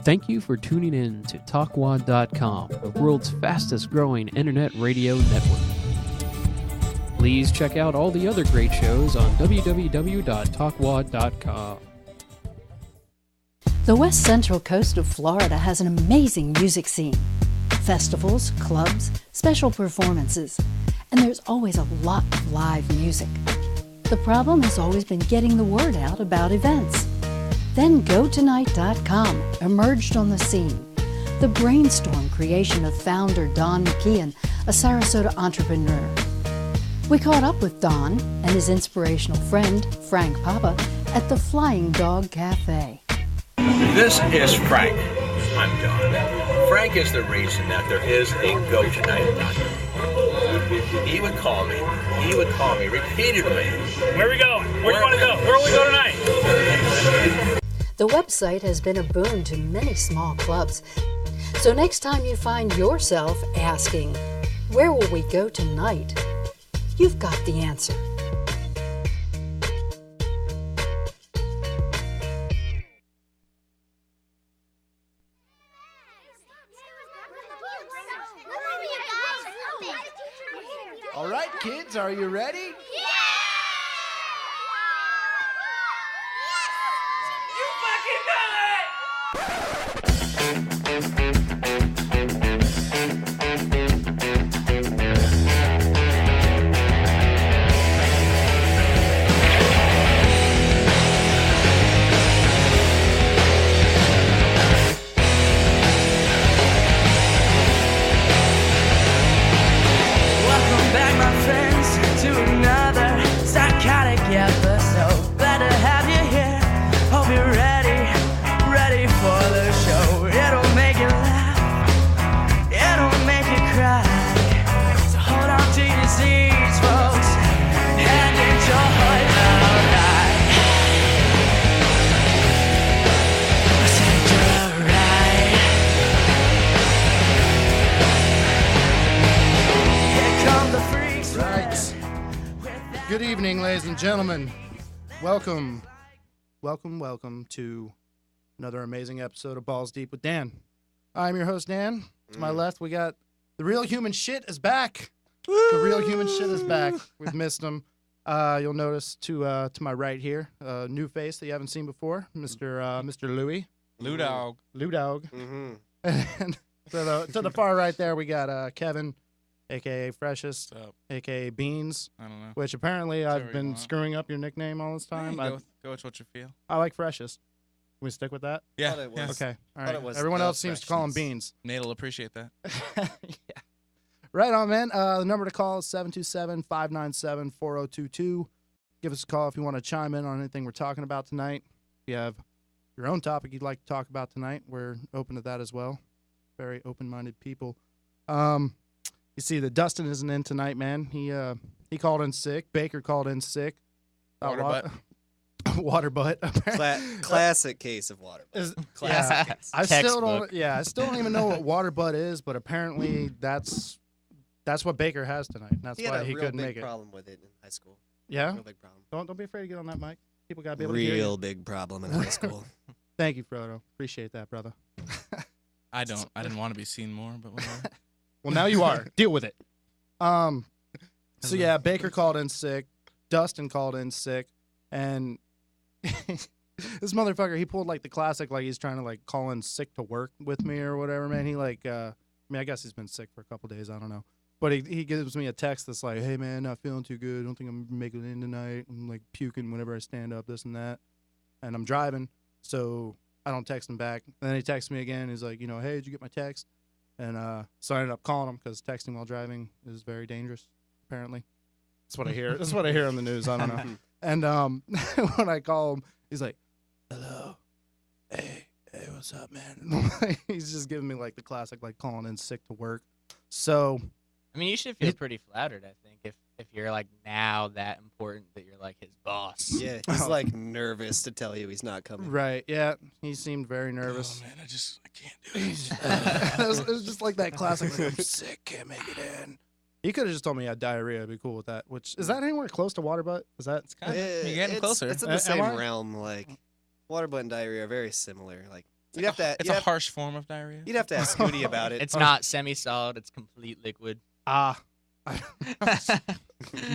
Thank you for tuning in to TalkWad.com, the world's fastest growing internet radio network. Please check out all the other great shows on www.talkwad.com. The west central coast of Florida has an amazing music scene. Festivals, clubs, special performances, and there's always a lot of live music. The problem has always been getting the word out about events. Then GoTonight.com emerged on the scene. The brainstorm creation of founder Don McKeon, a Sarasota entrepreneur. We caught up with Don and his inspirational friend, Frank Papa, at the Flying Dog Cafe. This is Frank. I'm Don. Frank is the reason that there is a GoTonight.com. He would call me repeatedly. Where are we going? Where do you want to go? Where will we go tonight? The website has been a boon to many small clubs. So next time you find yourself asking, where will we go tonight? You've got the answer. All right, kids, are you ready? Yeah! Good evening, ladies and gentlemen. Welcome to another amazing episode of Ballz Deep with Dan. I'm your host, Dan. To my left, we got the real human shit is back. Woo! The real human shit is back. We've missed him. You'll notice to my right here, a new face that you haven't seen before, Mr. Louie. Lou Dog. Mm-hmm. And to the far right there, we got Kevin, a.k.a. Freshest, a.k.a. Beans. I don't know. Which apparently I've been screwing up your nickname all this time. Go with what you feel. I like Freshest. Can we stick with that? Yeah. Okay. All right. Everyone else seems to call him Beans. Nate'll appreciate that. Yeah. Right on, man. The number to call is 727-597-4022. Give us a call if you want to chime in on anything we're talking about tonight. If you have your own topic you'd like to talk about tonight, we're open to that as well. Very open-minded people. You see that Dustin isn't in tonight, man. He called in sick. Baker called in sick. Water butt. Water butt. Classic case of water butt. Classic case. I still don't even know what water butt is, but apparently that's what Baker has tonight. That's why he couldn't make it. He had a real big problem with it in high school. Yeah? Real big problem. Don't be afraid to get on that mic. People got to be able to hear you. Real big problem in high school. Thank you, Frodo. Appreciate that, brother. I didn't want to be seen more, but whatever. Well, now you are. Deal with it. So yeah, Baker called in sick. Dustin called in sick, and this motherfucker, he pulled like the classic, like he's trying to like call in sick to work with me or whatever, man. He like, I guess he's been sick for a couple days. I don't know, but he gives me a text that's like, hey man, not feeling too good. Don't think I'm making it in tonight. I'm like puking whenever I stand up, this and that, and I'm driving, so I don't text him back. And then he texts me again. He's like, hey, did you get my text? And so I ended up calling him because texting while driving is very dangerous, apparently. That's what I hear. That's what I hear on the news. I don't know. And when I call him, he's like, hello. Hey, what's up, man? He's just giving me like the classic, like calling in sick to work. So, I mean, you should feel pretty flattered, I think, if you're like now that important that you're like his boss. Yeah, he's like nervous to tell you he's not coming. Right, yeah. He seemed very nervous. Oh, man, I can't do it. It was just like that classic, like, I'm sick, can't make it in. He could have just told me he had diarrhea. I'd be cool with that. Which, is that anywhere close to water butt? Is that? You're getting closer. It's in the same realm. Like, water butt and diarrhea are very similar. Like, You'd have to. It's a harsh form of diarrhea. You'd have to ask Scooty about it. It's not semi-solid; it's complete liquid. Ah.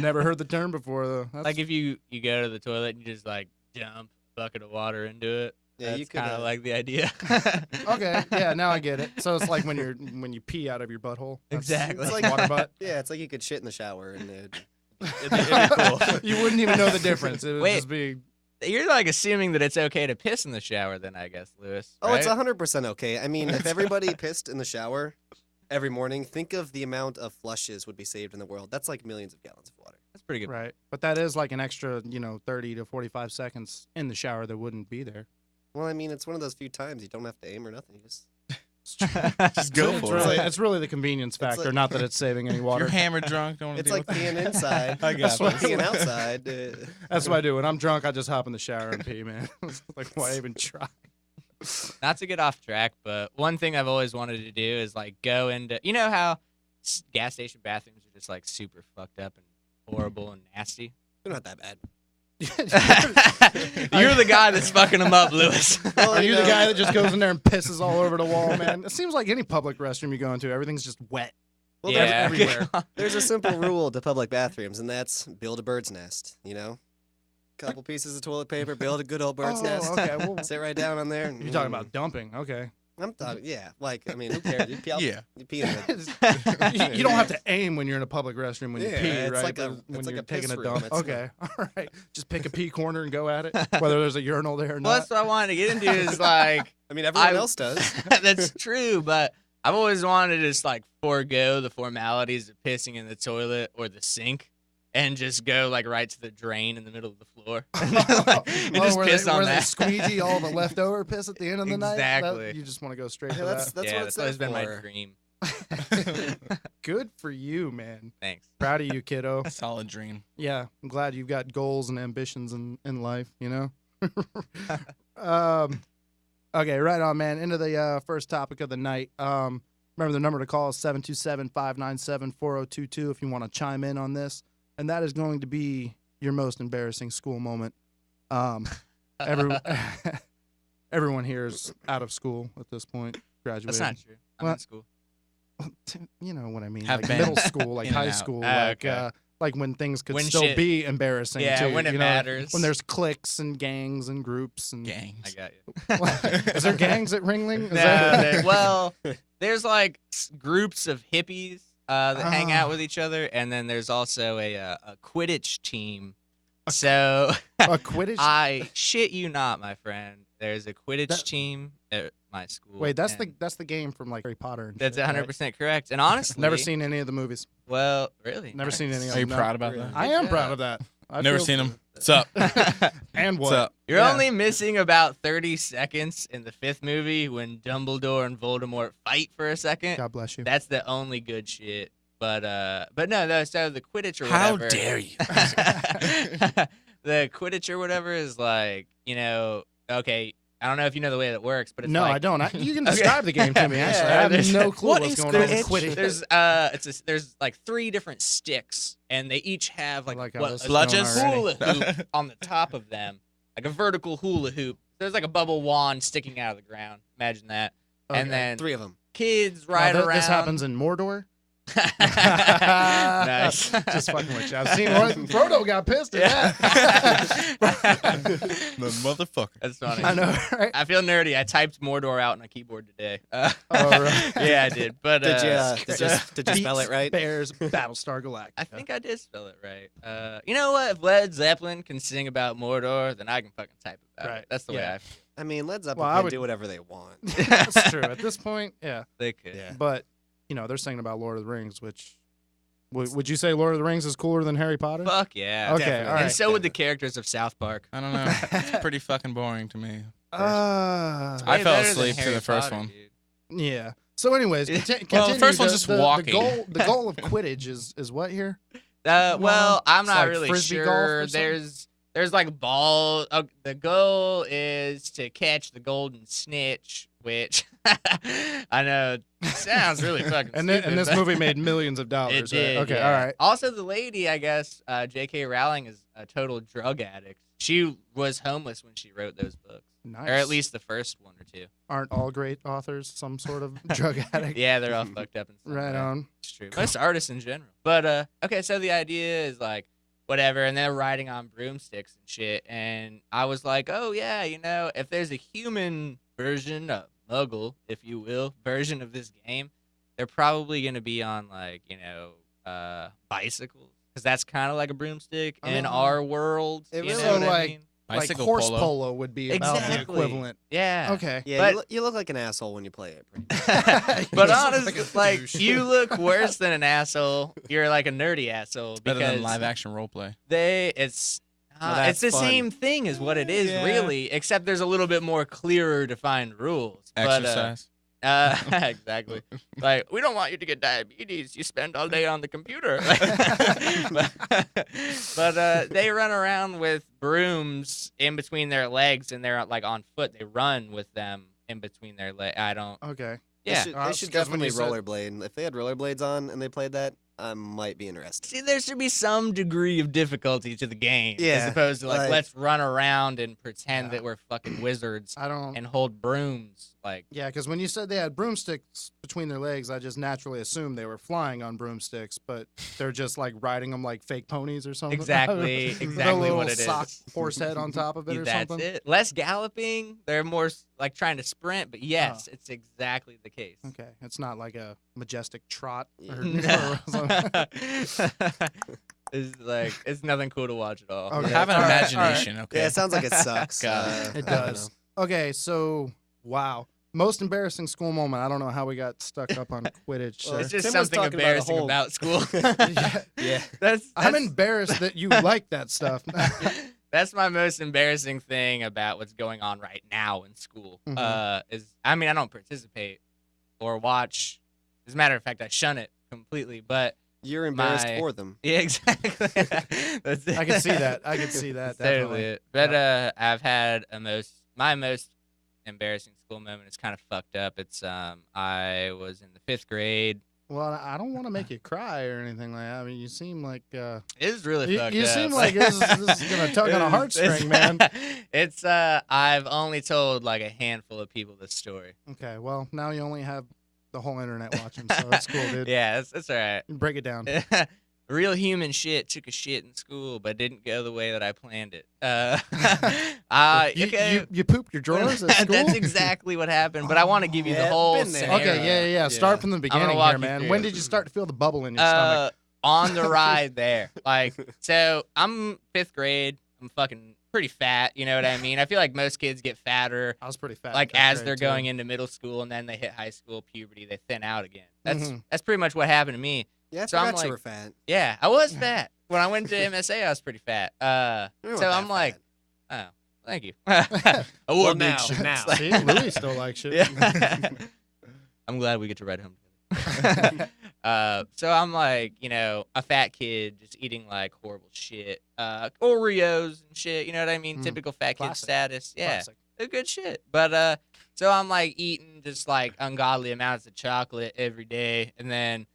Never heard the term before though. That's, Like if you go to the toilet and you just like dump a bucket of water into it. Yeah, That's you could, kind of like the idea. okay, yeah, now I get it. So it's like when you pee out of your butthole. That's- Exactly. It's It's like like- water butt. Yeah, it's like you could shit in the shower and it'd It'd be cool. You wouldn't even know the difference. It would Wait. just be. You're like assuming that it's okay to piss in the shower, then I guess, Lewis. Oh, it's right? 100% okay. I mean, if everybody pissed in the shower every morning, think of the amount of flushes would be saved in the world. That's like millions of gallons of water. That's pretty good. Right. But that is like an extra, 30 to 45 seconds in the shower that wouldn't be there. Well, I mean, it's one of those few times you don't have to aim or nothing. You just Just go It's for really, it. it's really the convenience factor, like- not that it's saving any water. You're hammered drunk. Don't want to it's deal like with peeing inside. I got That's it. peeing outside. That's what I do. When I'm drunk, I just hop in the shower and pee, man. Like, why even try? Not to get off track, but one thing I've always wanted to do is like go into, you know how gas station bathrooms are just like super fucked up and horrible and nasty. They're not that bad. You're the guy that's fucking them up, Lewis. Well, Are you the know, guy that just goes in there and pisses all over the wall, man? It seems like any public restroom you go into, everything's just wet. Well, yeah, everywhere. There's a simple rule to public bathrooms, and that's build a bird's nest. Couple pieces of toilet paper, build a good old bird's Oh, nest. okay. Well, Sit right down on there. And, you're talking about dumping. Okay. I'm talking. Yeah, like I mean, who cares? You pee, Yeah. you pee in the. You don't have to aim when you're in a public restroom when you Yeah, pee, it's right? like But a- when it's like you're a piss taking a room. dump. It's Okay. All right. Just pick a pee corner and go at it, whether there's a urinal there or Well, not. that's what I wanted to get into is like, I mean, everyone I- else does. that's true, but I've always wanted to just like forego the formalities of pissing in the toilet or the sink and just go like right to the drain in the middle of the floor and just where piss they, on where that. they squeegee all the leftover piss at the end of the night? Exactly. You just want to go straight Yeah, for that's that. yeah, what that's it's always there been my for. dream. Good for you, man. Thanks. Proud of you, kiddo. A solid dream. Yeah, I'm glad you've got goals and ambitions in life, Okay, right on, man. Into the first topic of the night. Remember the number to call is 727-597-4022 if you want to chime in on this. And that is going to be your most embarrassing school moment. Everyone here is out of school at this point, graduating. That's not true. I'm Well, in school. You know what I mean? Have like been middle school, like in and high out. school, Okay. like when things could When still shit- be embarrassing. Yeah, too, when it matters. When there's cliques and gangs and groups and Gangs. I got you. Is there gangs at Ringling? Is No, that- well, there's like groups of hippies that hang Ah. out with each other, and then there's also a Quidditch team. So a Quidditch. I shit you not, my friend. There's a Quidditch That- team at my school. Wait, that's and the game from like Harry Potter. And That's shit, right? 100% correct. And honestly, Never seen any of the movies. Well, really, Never seen any of Are you them. no. proud about Really? that? I am Yeah. proud of that. I Never feel- seen them. What's up? And what? What's up? You're Yeah. only missing about 30 seconds in the 5th movie when Dumbledore and Voldemort fight for a second. God bless you. That's the only good shit. But no. So the Quidditch or How whatever. dare you? The Quidditch or whatever is like, okay. I don't know if you know the way that works, but it's No, like, I don't. You can Okay. describe the game to me. Actually, Yeah, I there's- have no clue what what's is going on with Quidditch? Quidditch. there's like 3 different sticks, and they each have like, like how what, this a is going Bludges? already. hula hoop on the top of them, like a vertical hula hoop. There's like a bubble wand sticking out of the ground. Imagine that. Okay. And then 3 of them. kids Now, ride around. This happens in Mordor. Nice. Just fucking with you. I've seen one. Frodo got pissed at Yeah. that. The motherfucker. That's funny. I know, right? I feel nerdy. I typed Mordor out on a keyboard today. All right. Yeah, I did. But Did you spell it right? Bears, Battlestar Galactica. I think I did spell it right. You know what? If Led Zeppelin can sing about Mordor, then I can fucking type about Right. it. That's the way Yeah. I feel. I mean, Led Zeppelin Well, I can would- do whatever they want. That's true. At this point, yeah. They could. Yeah. But, they're singing about Lord of the Rings, which... Would you say Lord of the Rings is cooler than Harry Potter? Fuck yeah. Okay, Definitely. all right. And so would the characters of South Park. I don't know. It's pretty fucking boring to me. Uh, I Way fell better than asleep to Harry the first Potter, one. dude. yeah. So, anyways, Well, the continue. first one's just walking. The goal of Quidditch is what here? Well, I'm It's not like really frisbee golf sure. or something? There's like ball. The goal is to catch the golden snitch, which I know sounds really fucking And stupid. this but movie made millions of dollars. It did. Right? Okay, yeah. all right. Also, the lady, I guess, J.K. Rowling is a total drug addict. She was homeless when she wrote those books. Nice. Or at least the first one or two. Aren't all great authors some sort of drug addict? Yeah, they're all fucked up in some Right way. on. It's true. Most artists in general. But, okay, so the idea is, like, whatever, and they're riding on broomsticks and shit, and I was like, oh, yeah, you know, if there's a human version, a muggle, if you will, version of this game, they're probably going to be on, like, you know, bicycles, because that's kind of like a broomstick in our world. It you really- know what So, I like- mean? Like Bicycle horse polo. polo would be about the Exactly. equivalent. Yeah. Okay. Yeah, But- you look like an asshole when you play it. Pretty much. But honestly, like, you look worse than an asshole. You're like a nerdy asshole Better because than live action role play. it's Well, that's it's the fun. same thing as what it is, Yeah. really, except there's a little bit more clearer defined rules. Exercise. Exactly. Like, we don't want you to get diabetes. You spend all day on the computer. but they run around with brooms in between their legs, and they're like on foot. They run with them in between their legs. I don't. Okay. Yeah. They should Because when definitely you said- rollerblade. If they had rollerblades on and they played that, I might be interested. See, there should be some degree of difficulty to the game, as Yeah, opposed to like like- let's run around and pretend Yeah. that we're fucking wizards I don't. and hold brooms. Like, Yeah, because when you said they had broomsticks between their legs, I just naturally assumed they were flying on broomsticks, but they're just like riding them like fake ponies or something. Exactly, With a exactly little what it is. sock horse head on top of it or that's something. it. Less galloping. They're more like trying to sprint, but yes, it's exactly the case. Okay, it's not like a majestic trot. Yeah. Or, No. or something. It's like it's nothing cool to watch at all. Okay. Have an all right, imagination, okay? Yeah, it sounds like it sucks. God. It I don't does. know. Okay, so wow, most embarrassing school moment. I don't know how we got stuck up on Quidditch. Well, sir. It's just Tim was something talking about a embarrassing whole- about school. Yeah. That's I'm embarrassed that you like that stuff. That's my most embarrassing thing about what's going on right now in school. Mhm. Is I mean I don't participate or watch. As a matter of fact, I shun it completely. But You're embarrassed My- for them. yeah, exactly. That's it. I can see that. I can see that. That's totally Definitely. it. But I've had my most embarrassing school moment is kind of fucked up. It's I was in the 5th grade. Well, I don't want to make you cry or anything like that. I mean, you seem like It was really fucked you up. seem like this is gonna tug on a heartstring, man. It's I've only told like a handful of people this story. Okay, well now you only have the whole internet watching, so that's cool, dude. Yeah, that's all right. Break it down. Real human shit. Took a shit in school, but didn't go the way that I planned it. You pooped your drawers at school? That's exactly what happened. But I want to give you the Yeah, whole been there. scenario. Okay, yeah. Start from the beginning walk here, you man. through When it. did you start to feel the bubble in your stomach? On the ride there. Like, so I'm 5th grade. I'm fucking pretty fat. You know what I mean? I feel like most kids get fatter, I was pretty fat. in like fifth as grade, they're too. going into middle school, and then they hit high school, puberty, they thin out again. That's Mhm. that's pretty much what happened to me. Yeah, I So I'm forgot you like- were fat. Yeah, I was fat. When I went to MSA, I was pretty fat. You weren't So that I'm like, fat. oh, thank you. I wore Well, big now, shirts. now. See, Louis still likes shit. Yeah. I'm glad we get to ride home together. So I'm like, you know, a fat kid just eating like horrible shit, Oreos and shit. You know what I mean? Mm. Typical fat kid Classic. status. Yeah, Classic. they're good shit. But so I'm like eating just like ungodly amounts of chocolate every day, and then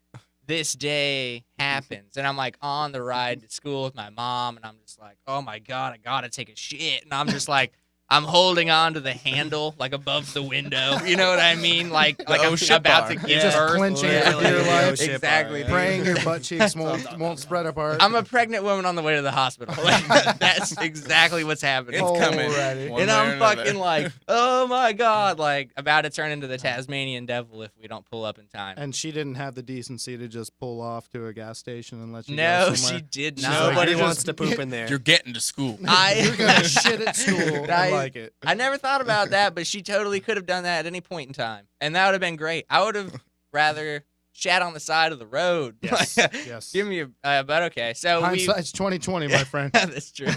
this day happens, and I'm like on the ride to school with my mom, and I'm just like, oh my god, I gotta take a shit, and I'm just like. I'm holding on to the handle, like above the window. You know what I mean? Like oh I'm shit about bar. to You're give just birth. clenching Yeah, it with your life. Oh shit bar, Exactly. yeah. Praying your butt cheeks won't spread apart. I'm a pregnant woman on the way to the hospital. Like, that's exactly what's happening. It's coming. Alrighty. one And way or I'm another. fucking like, oh my god, like about to turn into the Tasmanian devil if we don't pull up in time. And she didn't have the decency to just pull off to a gas station and let you No, go she somewhere. did She's not. like, Nobody you're wants just- to poop in there. You're getting to school. You're gonna shit at school. I like it. I never thought about that, but she totally could have done that at any point in time, and that would have been great. I would have rather shat on the side of the road. Yes, yes. Give me a. But okay, so we. Hindsight's 2020, my friend. That's true.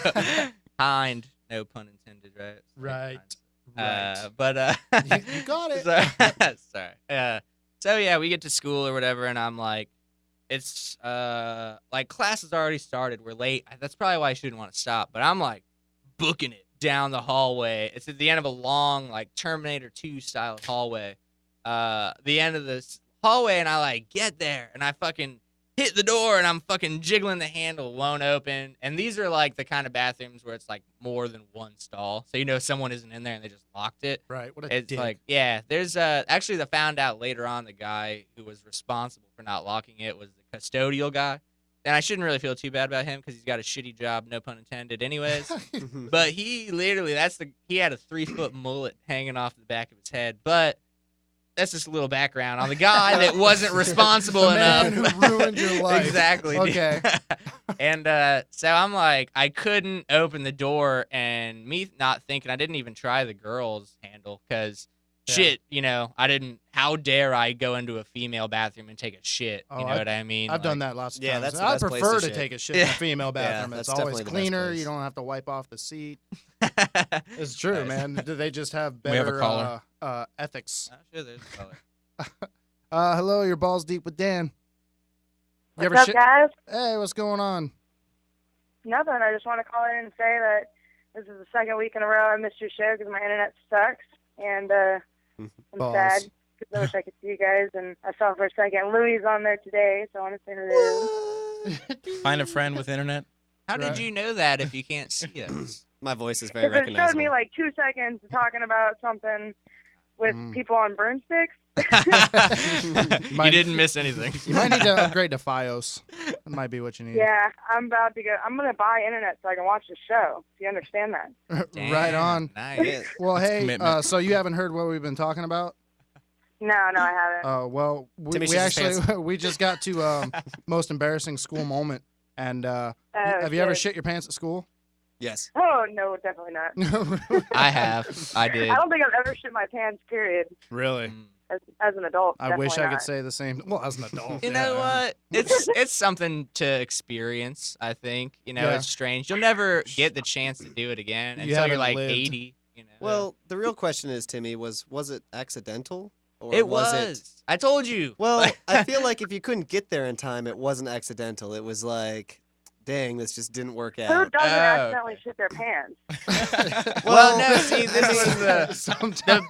Kind, no pun intended, right? Right. But You got it. sorry. So yeah, we get to school or whatever, and I'm like, it's like class has already started. We're late. That's probably why I shouldn't want to stop. But I'm like booking it down the hallway. It's at the end of a long like Terminator 2 style hallway. The end of this hallway, and I like get there, and I fucking hit the door, and I'm fucking jiggling the handle, won't open. And these are like the kind of bathrooms where it's like more than one stall, so you know someone isn't in there and they just locked it. Right. What a It's dick. like, yeah, there's actually I found out later on the guy who was responsible for not locking it was the custodial guy. And I shouldn't really feel too bad about him because he's got a shitty job, no pun intended, anyways. But he literally, he had a 3-foot mullet hanging off the back of his head. But that's just a little background on the guy that wasn't responsible The man enough. who ruined your life. Exactly. dude. Okay. And so I'm like, I couldn't open the door, and me not thinking, I didn't even try the girls' handle because shit, you know, how dare I go into a female bathroom and take a shit? You know what I mean? I've done that lots of Yeah, times. that's the I best place prefer to to shit. take a shit in a female Yeah, bathroom. that's It's always definitely the best cleaner. place. You don't have to wipe off the seat. like. It's true, man. Do they just have We have a better caller. ethics? Oh, sure, there's a color. Hello, you're Ballz Deep with Dan. You What's up, guys? Hey, what's going on? Nothing. I just want to call in and say that this is the second week in a row I missed your show because my internet sucks, and I'm Balls. sad because I wish I could see you guys. And I saw for a second Louis is on there today, so I want to say hello. Find a friend with internet. How did Right. you know that if you can't see us? My voice is very Because it showed recognizable. me like 2 seconds talking about something with people on broomsticks. You didn't miss anything. You might need to upgrade to FiOS. That might be what you need. Yeah, I'm about to go. I'm going to buy internet so I can watch the show. Do you understand that? Right on. Nice. Yeah. Well, hey, Commitment. so you haven't heard what we've been talking about? No, I haven't. Well, Timmy we shits his actually we just got to most embarrassing school moment. And have you ever shit your pants at school? Yes. Oh, no, definitely not. I have. I did. I don't think I've ever shit my pants, period, Really? as an adult. I wish Definitely I could not. say the same. Well, as an adult. You yeah. know what? It's something to experience. I think Yeah. it's strange. You'll never get the chance to do it again You until you're haven't like lived. 80. You know. Well, the real question is, Timmy, was it accidental? Or it was was. I told you. Well, I feel like if you couldn't get there in time, it wasn't accidental. It was like, dang, this just didn't work Who out. doesn't Oh. accidentally shit their pants? Well, no. See, this was Sometimes.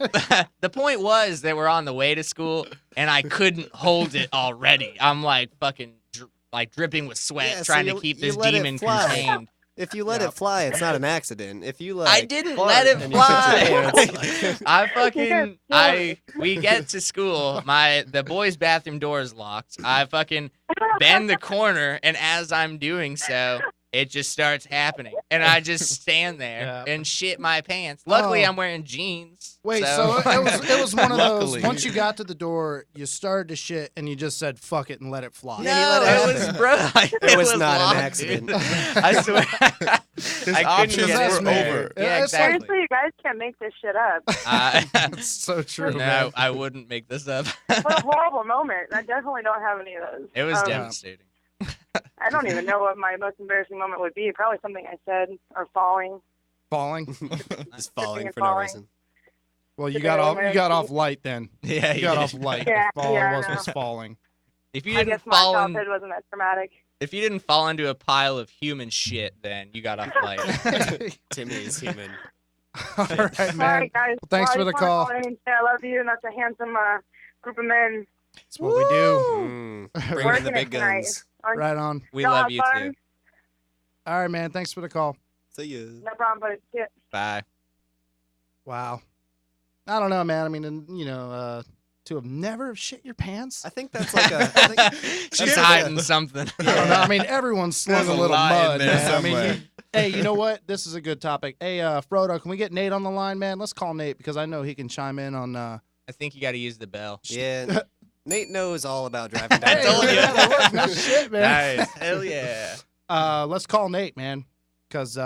the point was that we're on the way to school, and I couldn't hold it already. I'm like fucking like dripping with sweat, Yeah, so trying to you- keep you this let it demon fly. contained. If you let it fly, it's not an accident. If you like, I didn't fart let it and you shit your fly. pants, We get to school. The boys' bathroom door is locked. I fucking bend the corner, and as I'm doing so, it just starts happening, and I just stand there and shit my pants. Luckily, Oh. I'm wearing jeans. Wait, so it was one of Luckily. those. Once you got to the door, you started to shit, and you just said "fuck it" and let it fly. Yeah, you let No, it it was happen. bro. It was not an locked, accident. dude. I swear. His I couldn't options get were it. over. Yeah, It's like- exactly. Seriously, you guys can't make this shit up. It's so true. No, man. I wouldn't make this up. What a horrible moment. I definitely don't have any of those. It was Um, devastating. I don't even know what my most embarrassing moment would be. Probably something I said or falling. Falling. just falling and for no falling. reason. Well, you Today, got off. man. You got off light then. Yeah, You got did. off light. Yeah, Falling yeah, I was know. falling. If you I didn't guess my fall in, childhood wasn't that traumatic. if you didn't fall into a pile of human shit, then you got off light. Timmy is human. All right, All man. right, guys. Well, thanks Well, for I the just wanna call. call in and say I love you, and that's a handsome group of men. That's what we do. Bring in the Working big it tonight. guns. Aren't Right on. We y'all love have you fun? too. All right, man. Thanks for the call. See you. No problem, but yeah. Bye. Wow. I don't know, man. I mean, to have never shit your pants. I think that's like a. I think She's that's hiding something. I don't know. I mean, everyone's slung There's a a little lie in mud, there man. I mean, somewhere. hey, you know what? This is a good topic. Hey, Frodo, can we get Nate on the line, man? Let's call Nate because I know he can chime in on. I think you got to use the bell. Yeah. Nate knows all about driving down. Hey, told look you. at that. Look, no shit, man. Nice. Hell yeah. Let's call Nate, man, because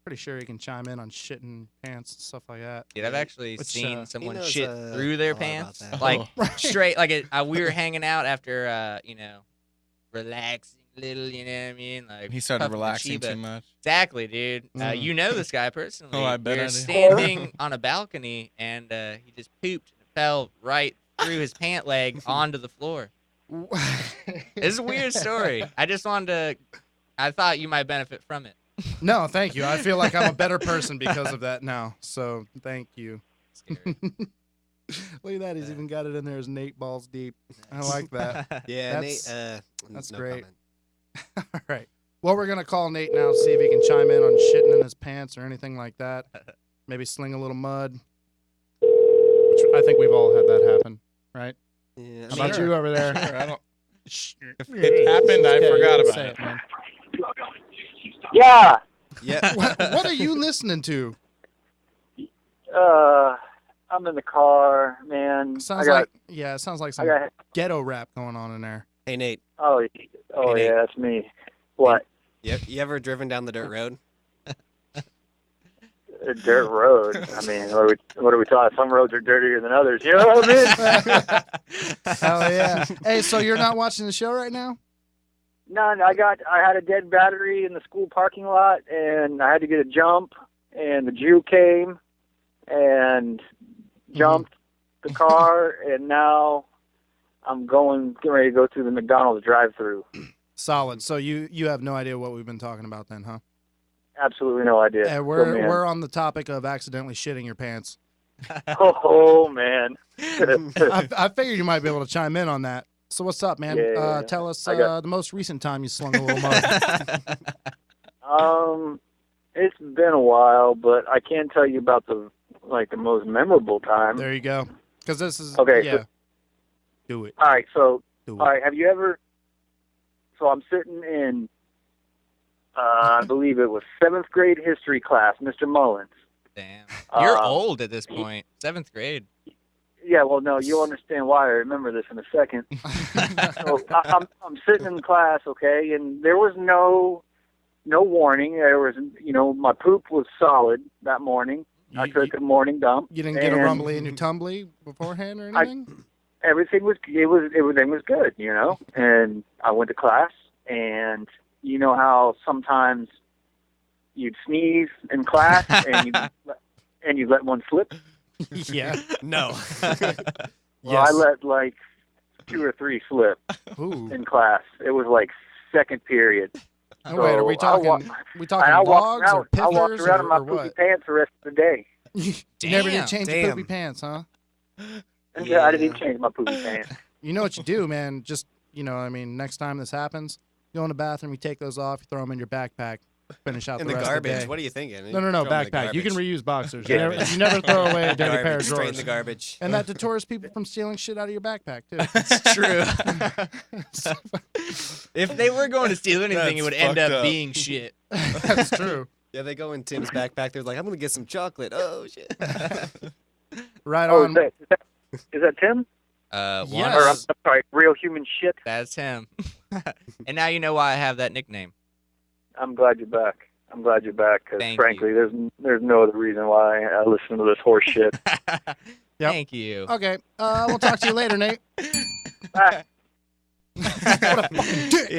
pretty sure he can chime in on shitting pants and stuff like that. Dude, I've actually Which, seen someone knows, shit through a their lot about pants. that. Like, Right. straight, like, we were hanging out after, relaxing a little, you know what I mean? Like, He started puffing the relaxing Chiba. too much. Exactly, dude. Mm. You know this guy personally. Oh, I bet we I were do. standing on a balcony, and he just pooped and fell right through his pant leg onto the floor. It's a weird story. I just wanted to. I thought you might benefit from it. No, thank you. I feel like I'm a better person because of that now. So thank you. Scary. Look at that. He's even got it in there as Nate Ballz Deep. I like that. Yeah, That's- Nate. that's no great. comment. All right. Well, we're going to call Nate now, see if he can chime in on shitting in his pants or anything like that. Maybe sling a little mud. Which I think we've all had that happen, right? Yeah, How about you over there? Sure, I don't. If it happened, I Okay, forgot you about say it. man. Yeah. Yeah. What are you listening to? I'm in the car, man. Sounds like it sounds like some got- ghetto rap going on in there. Hey, Nate. Oh, Hey, yeah, Nate. that's me. What? You ever driven down the dirt road? A dirt road. I mean, what are we talking? Some roads are dirtier than others. You know what I mean? Hell yeah. Hey, so you're not watching the show right now? No, I had a dead battery in the school parking lot, and I had to get a jump, and the Jew came and jumped the car, and now I'm getting ready to go through the McDonald's drive-through. Solid. So you have no idea what we've been talking about then, huh? Absolutely no idea. And Oh, man. we're on the topic of accidentally shitting your pants. Oh man. I figured you might be able to chime in on that. So what's up, man? Yeah. Tell us I got- the most recent time you slung a little mud. It's been a while, but I can tell you about the most memorable time. There you go. Because this is Okay, yeah. so- Do it. All right, so Do it. all right, have you ever? So I'm sitting in, I believe it was 7th grade history class, Mr. Mullins. Damn. You're Uh, old at this point. 7th grade. Yeah, well, no, you'll understand why I remember this in a second. So I'm sitting in class, okay, and there was no warning. There was, my poop was solid that morning. I took a morning dump. You didn't get a and rumbly in your tumbly beforehand or anything? Everything was good, And I went to class, and you know how sometimes you'd sneeze in class and you let one slip. Yeah. No. Well, I let like 2 or 3 slip Ooh. in class. It was like second period. Oh, wait, are we So talking? I walked Logs or I walked piffers around in my or poopy what? pants the rest of the day. You never did Damn. change your Damn. poopy pants, huh? Yeah, I didn't even change my poopy pants. You know what you do, man? Just next time this happens, you go in the bathroom, you take those off, you throw them in your backpack, finish out In the the rest garbage. of the day. What are you thinking? No, Throw 'em in the backpack. You can garbage. reuse boxers. Garbage. You never throw away a dirty pair of Garbage. Straight in drawers. the garbage. And that deters people from stealing shit out of your backpack, too. It's true. If they were going to steal anything, it would end up being shit. That's true. Yeah, they go in Tim's backpack. They're like, I'm gonna get some chocolate. Oh shit. Right Oh, on. is that Tim? Yes. Or I'm sorry, real human shit. That's him. And now you know why I have that nickname. I'm glad you're back. Because Thank frankly, there's no other reason why I listen to this horse shit. Yep. Thank you. Okay. We'll talk to you later, Nate. Ah, What a fucking dick.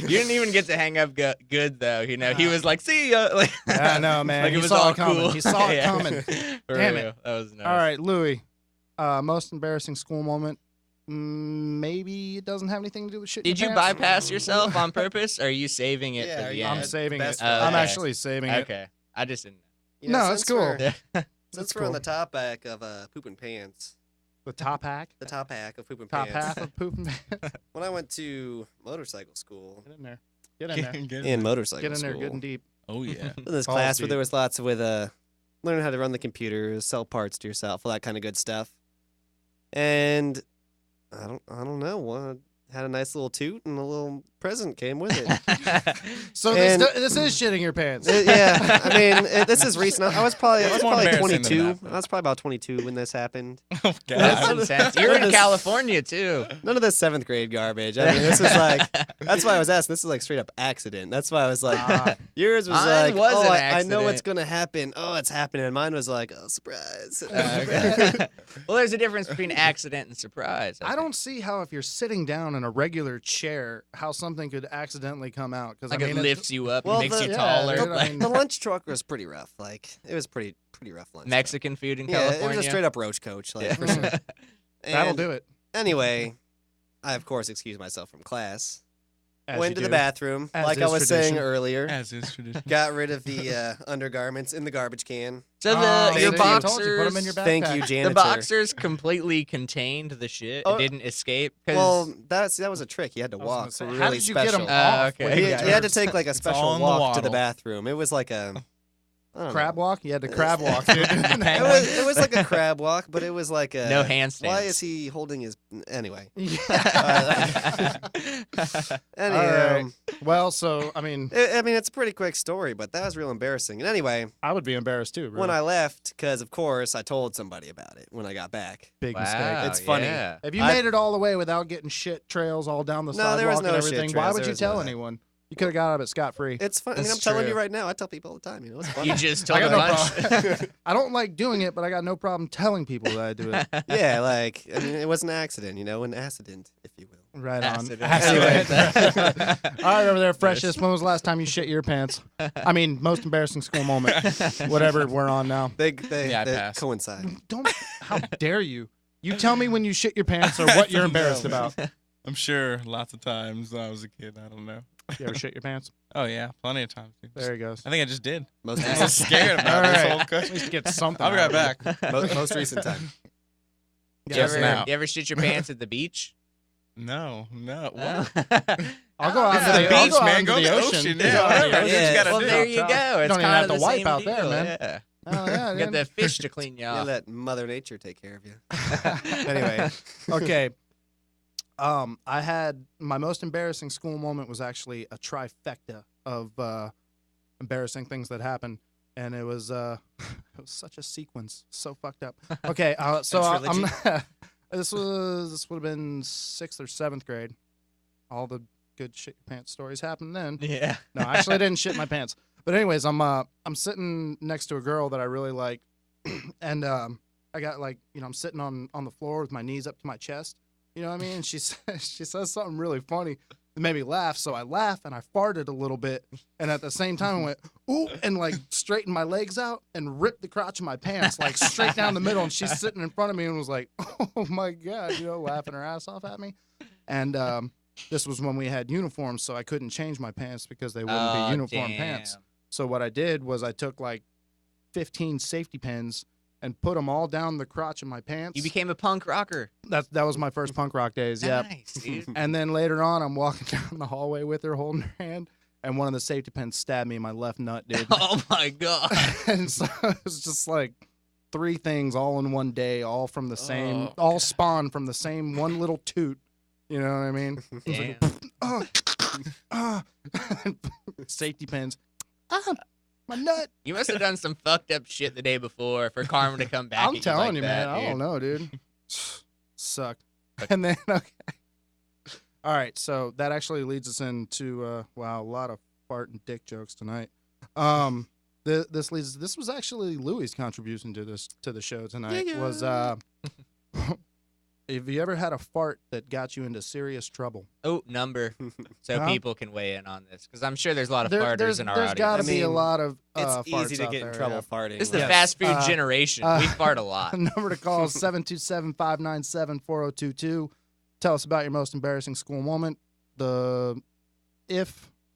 You didn't even get to hang up good though. He was like, "See ya." Like, I know, man. like He it was saw all it coming. cool. He saw it Yeah. coming. For Damn real. it. That was nice. All right, Louie. Most embarrassing school moment. Maybe it doesn't have anything to do with shit. Did you bypass yourself on purpose, or are you saving it for the I'm end? saving it. Best friend. I'm Okay. actually saving it. Okay, I just didn't. No, it's since cool. we're- That's Since we're on cool. the topic of pooping pants, The top hack. the top hack of pooping Top pants. half of pooping. When I went to motorcycle school, Get in there. Get in there. in motorcycle Get in there school, good and deep. Oh yeah. in this Ballz class where deep. there was lots with learning how to run the computer, sell parts to yourself, all that kind of good stuff. And I don't know. One had a nice little toot and a little present came with it. So And- this is shitting your pants. Yeah, I mean, this is recent. I was probably It's more embarrassing than 22. that. I was probably about 22 when this happened. Oh That's god. intense. You're in California too. None of this 7th grade garbage. I mean, this is like, that's why I was asking. This is like straight up accident. That's why I was like, yours was Mine like, was oh, an I know what's accident. going to happen. Oh, it's happening. And mine was like, oh, surprise. Okay. Well, there's a difference between accident and surprise. I don't see how if you're sitting down in a regular chair, how something could accidentally come out. Because Like I mean, it lifts you up, Well, and makes the- you yeah, taller. dude, Like I mean- The lunch truck was pretty rough. Like, it was pretty rough lunch. Mexican food in truck. Yeah, California. it was a straight up roach coach. Like, for sure. that'll And do it. Anyway, I, of course, excused myself from class. As Went you to the do. bathroom, As like I is was saying tradition. earlier. As is tradition. Got rid of the undergarments in the garbage can. So Oh, your see, I boxers, told you, put 'em in your Thank backpack. you, janitor. the boxers completely contained the shit. Oh, It didn't escape. 'Cause- Well, that was a trick. You had to I was gonna walk say, really how did you get 'em special. off? okay. You, Yeah. you had to take like a special all in the walk to the waddle. bathroom. It was like a I don't Crab know. walk? You had to crab walk, dude. It was like a crab walk, but it was like a No handstands. Why is he holding his anyway? All right. Well, so I mean, it's a pretty quick story, but that was real embarrassing. And anyway, I would be embarrassed too. Really. when I left, because of course I told somebody about it when I got back. Big Wow, mistake. It's funny. yeah. If you I- made it all the way without getting shit trails all down the No, sidewalk there was no and shit everything, why trails. would There you was no tell that. anyone? You could have got out of it scot free. It's fun. I mean, It's I'm telling you true. right now. I tell people all the time. It's fun. You just I told got a no bunch. problem. I don't like doing it, but I got no problem telling people that I do it. Yeah, like I mean, it was an accident, an accident, if you will. Right on. Accident. Anyway. Accident. All right, over there, Freshest. When was the last time you shit your pants? I mean, most embarrassing school moment. Whatever we're on now. They Yeah, I they passed. coincide. Don't. How dare you? You tell me when you shit your pants or what you're embarrassed about. I'm sure lots of times when I was a kid. I don't know. You ever shit your pants? Oh yeah, plenty of times. Dude. There he goes. I think I just did. Most I'm so scared All about this right. whole At question. least get something. I'll be right out of it. back. most recent time. You Just ever, now. you ever shit your pants at the beach? No. No. What? I'll go out It's to the the, I'll beach, go out man. into Go the to the ocean. ocean, Yeah, yeah. whatever. That's what you gotta well, do. there you go. It's don't even kind have of to the wipe same out deal. there, man. Yeah. Oh, yeah, Get dude. the fish to clean you You off. let Mother Nature take care of you. Anyway, Okay. I had my most embarrassing school moment was actually a trifecta of embarrassing things that happened, and it was it was such a sequence, so fucked up. Okay, so I'm this would have been 6th or 7th grade. All the good shit your pants stories happened then. Yeah. No, actually, I didn't shit my pants. But anyways, I'm sitting next to a girl that I really like, and I got I'm sitting on the floor with my knees up to my chest. You know what I mean? And she says something really funny that made me laugh. So I laughed and I farted a little bit, and at the same time I went ooh and straightened my legs out and ripped the crotch of my pants straight down the middle. And she's sitting in front of me and was like, "Oh my god," laughing her ass off at me. And this was when we had uniforms, so I couldn't change my pants because they wouldn't be uniform pants. So what I did was I took 15 safety pins and put them all down the crotch of my pants. You became a punk rocker. That was my first punk rock days, yeah. Nice, dude. And then later on, I'm walking down the hallway with her holding her hand, and one of the safety pins stabbed me in my left nut, dude. Oh my god. And so it was just 3 things all in one day, all from the same, all spawned from the same one little toot. You know what I mean? It was Damn. safety pins. My nut. You must have done some fucked up shit the day before for karma to come back. I'm at telling you, you, like man. that, I dude. don't know, dude. Sucked. And then, okay. All right, so that actually leads us into a lot of fart and dick jokes tonight. This was actually Louis' contribution to the show tonight. Yeah. Was have you ever had a fart that got you into serious trouble? Oh, number. So Huh? people can weigh in on this because I'm sure there's a lot of There's farters in our audience. got to I be a mean, lot of it's farts easy to out get in there, trouble yeah. farting. This is the Yes. fast food generation. We fart a lot. The number to call is 727-597-4022. Tell us about your most embarrassing school moment, the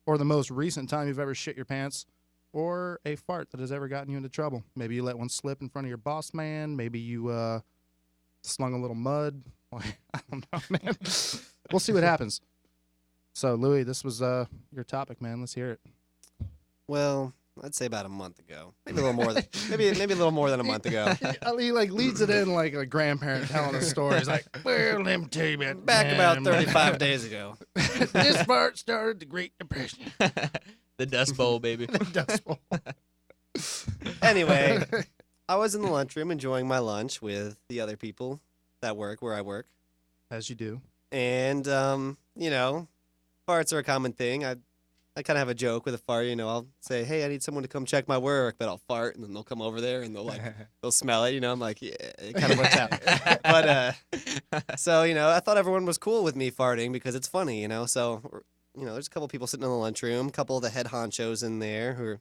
most recent time you've ever shit your pants, or a fart that has ever gotten you into trouble. Maybe you let one slip in front of your boss man. Maybe you slung a little mud. I don't know, man. We'll see what happens. So, Louis, this was your topic, man. Let's hear it. Well, I'd say about a month ago. Maybe a little more than maybe a little more than a month ago. He leads it in like a grandparent telling a story. He's like, "Well, let me tell you about Back about man. 35 days ago. This part started the Great Depression." The Dust Bowl, baby. Dust Bowl. Anyway, I was in the lunchroom enjoying my lunch with the other people that work where I work. As you do. And, farts are a common thing. I kind of have a joke with a fart. I'll say, "Hey, I need someone to come check my work," but I'll fart, and then they'll come over there, and they'll smell it. I'm like, yeah, it kind of works out. But, so, I thought everyone was cool with me farting because it's funny, So, there's a couple people sitting in the lunchroom, a couple of the head honchos in there who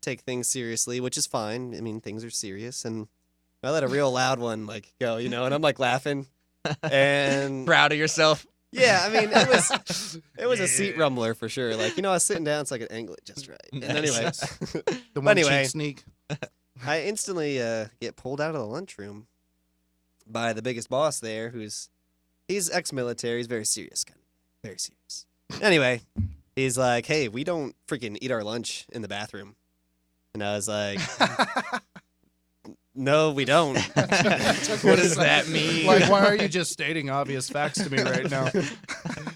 take things seriously, which is fine. I mean, things are serious. And I let a real loud one, go, and I'm, laughing. And Proud of yourself. Yeah, I mean, it was a seat rumbler for sure. Like, I was sitting down, so I could angle it just right. And anyway, The one anyway. cheek sneak. I instantly get pulled out of the lunchroom by the biggest boss there, he's ex-military. He's very serious, kind of very serious. Anyway, he's like, "Hey, we don't freaking eat our lunch in the bathroom," and I was like, "No, we don't." What does that mean? Like, why are you just stating obvious facts to me right now?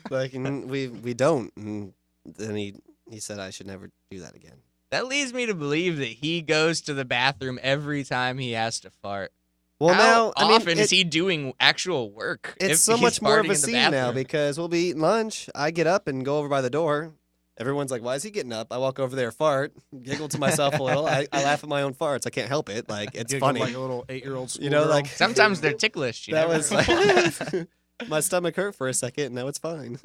Like, we don't. And then he said I should never do that again. That leads me to believe that he goes to the bathroom every time he has to fart. Well, How now, often is he doing actual work? It's if so he's much more of farting a in the scene now bathroom? because we'll be eating lunch. I get up and go over by the door. Everyone's like, "Why is he getting up?" I walk over there, fart, giggle to myself a little. I laugh at my own farts. I can't help it. Like, it's Giggle funny. like a little 8-year-old school like Sometimes they're ticklish. You that never was know. like my stomach hurt for a second, and now it's fine.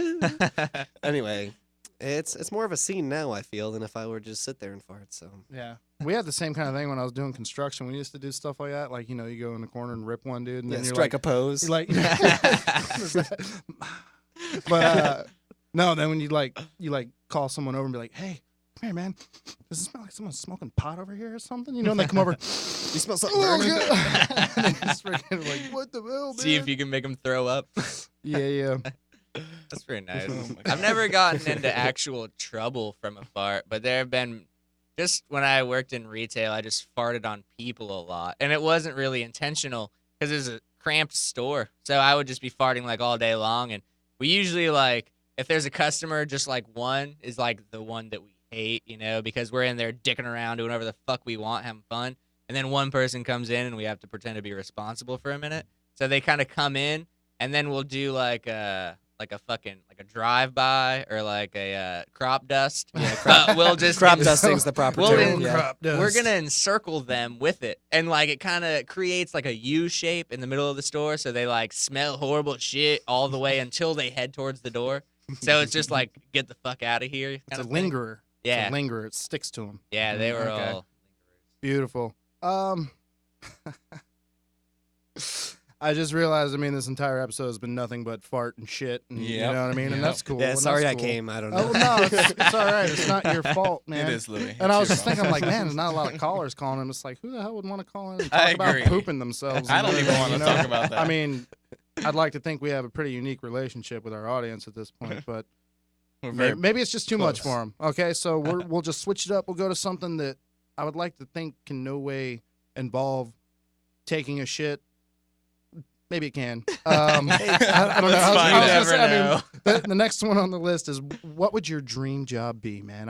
Anyway, it's more of a scene now, I feel, than if I were to just sit there and fart. So Yeah. We had the same kind of thing when I was doing construction. We used to do stuff like that. Like, you go in the corner and rip one dude. And yeah, then you're strike like, a pose. you're like, but no, then when you call someone over and be like, "Hey, come here, man. Does it smell like someone's smoking pot over here or something?" And they come over. You smell something "Oh, burning? God." And they just freaking like, "What the hell, man?" See if you can make him throw up. Yeah. That's pretty nice. Oh my I've never gotten into actual trouble from a fart, but there have been, just when I worked in retail, I just farted on people a lot. And it wasn't really intentional because it was a cramped store. So I would just be farting like all day long. And we usually if there's a customer, just like one is like the one that we hate, because we're in there dicking around, doing whatever the fuck we want, having fun. And then one person comes in and we have to pretend to be responsible for a minute. So they kind of come in and then we'll do like a drive-by or like a crop dust. Yeah, we'll just Crop dusting's the proper term. We're gonna encircle them with it, and it kind of creates like a U shape in the middle of the store, so they smell horrible shit all the way until they head towards the door. So it's just get the fuck out of here. It's a lingerer. Yeah, It's a lingerer. It sticks to them. Yeah, they were Okay. all Beautiful. I just realized, this entire episode has been nothing but fart and shit, and you Yep. know what I mean? Yep. And that's cool. Yeah, and sorry that's I cool. came. I don't know. Oh, no, it's all right. It's not your fault, man. It is, Louis. And I was It's just your thinking, fault. man, there's not a lot of callers calling him. It's like, who the hell would want to call in and I talk about agree. pooping themselves? I and don't even everything, want to you know? talk about that. I mean, I'd like to think we have a pretty unique relationship with our audience at this point, but We're very maybe it's just too much close. for them. Okay, so we'll just switch it up. We'll go to something that I would like to think can no way involve taking a shit. Maybe it can. I don't know. That's I was fine. gonna You never say, know. the next one on the list is, what would your dream job be, man?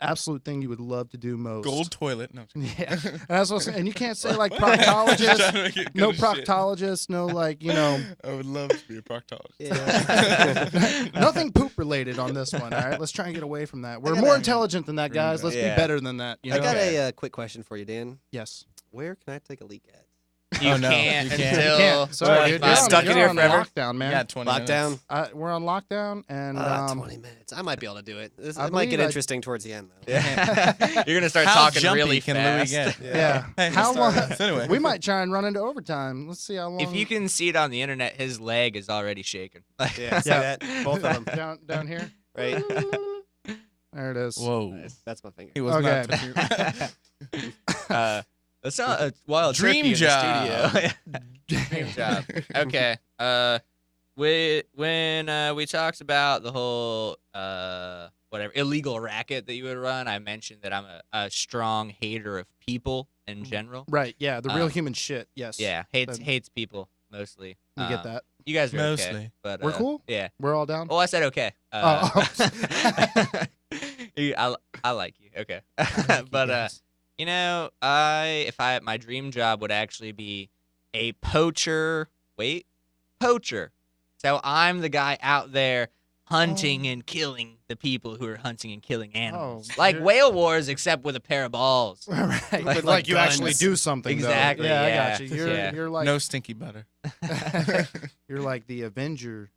Absolute thing you would love to do most. gold toilet. No, I'm Yeah, and that's what I'm saying. And you can't say What? proctologist, Trying to make it no good as shit. proctologist, no I would love to be a proctologist. Yeah. nothing poop related on this one. All right, let's try and get away from that. We're got more a intelligent than that, guys. Let's Yeah. be better than that. You know? I got a quick question for you, Dan. Yes. Where can I take a leak at? you Oh, no, can't you can't. until You can't. Sorry, dude. 25 You're stuck in you're here on forever? lockdown, man. Yeah, 20 Lockdown? minutes. We're on lockdown, and 20 minutes. I might be able to do it. It I might get believe interesting towards the end, though. You're gonna start How talking jumpy really can fast. Louis get? yeah. Hey, How long? so anyway. We might try and run into overtime. Let's see how long. If you can see it on the internet, his leg is already shaking. Yeah, see Yeah. that? Both of them. down here. Right? There it is. Whoa. That's my finger. He was Okay. not. That's not a wild Dream turkey job. in the studio. Dream job. Okay. When we talked about the whole whatever illegal racket that you would run, I mentioned that I'm a strong hater of people in general. Right. Yeah. The real Um, human shit. Yes. Yeah, That- hates people mostly. We get that. You guys are okay, Mostly. but We're cool? Yeah. We're all down. Oh, I said okay. I like you. Okay. But my dream job would actually be a poacher. Wait, poacher. So I'm the guy out there hunting and killing the people who are hunting and killing animals, like you're- Whale Wars, except with a pair of balls. right. Like- But like you actually guns. do something. though. Exactly, Yeah, I yeah, got you. You're yeah. you're like No stinky butter. you're like the Avenger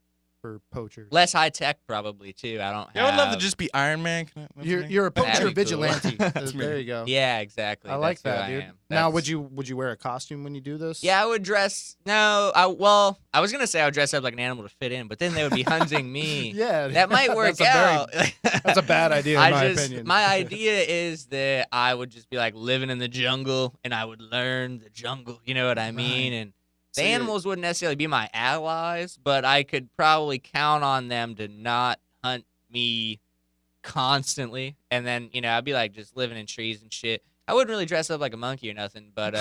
for poachers? Less high tech, probably too. I don't. Yeah, I would love to have- just be Iron Man. Can I- You're a That'd poacher be cool. vigilante. That's me. There you go. Yeah, exactly. I like That's who that, I dude. am. Now, That's- would you wear a costume when you do this? Yeah, I would dress. No, I was gonna say I would dress up like an animal to fit in, but then they would be hunting me. Yeah, that might work that's a very- out. That's a bad idea, in my opinion. My idea is that I would just be like living in the jungle, and I would learn the jungle. You know what I mean? And the So you're- animals wouldn't necessarily be my allies, but I could probably count on them to not hunt me constantly. And then, I'd be like just living in trees and shit. I wouldn't really dress up like a monkey or nothing, but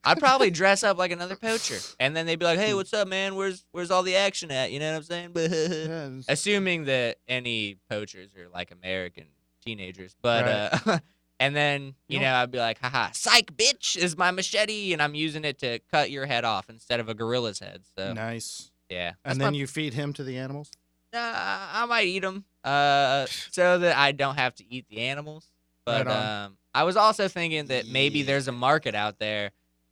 I'd probably dress up like another poacher. And then they'd be like, "Hey, what's up, man? Where's all the action at?" You know what I'm saying? Yeah, Assuming that any poachers are like American teenagers, but and then I'd be like, "Haha, psych, bitch! Is my machete, and I'm using it to cut your head off instead of a gorilla's head." So nice. yeah, And then you feed him to the animals? I might eat them, so that I don't have to eat the animals. But Right on. I was also thinking that maybe there's a market out there,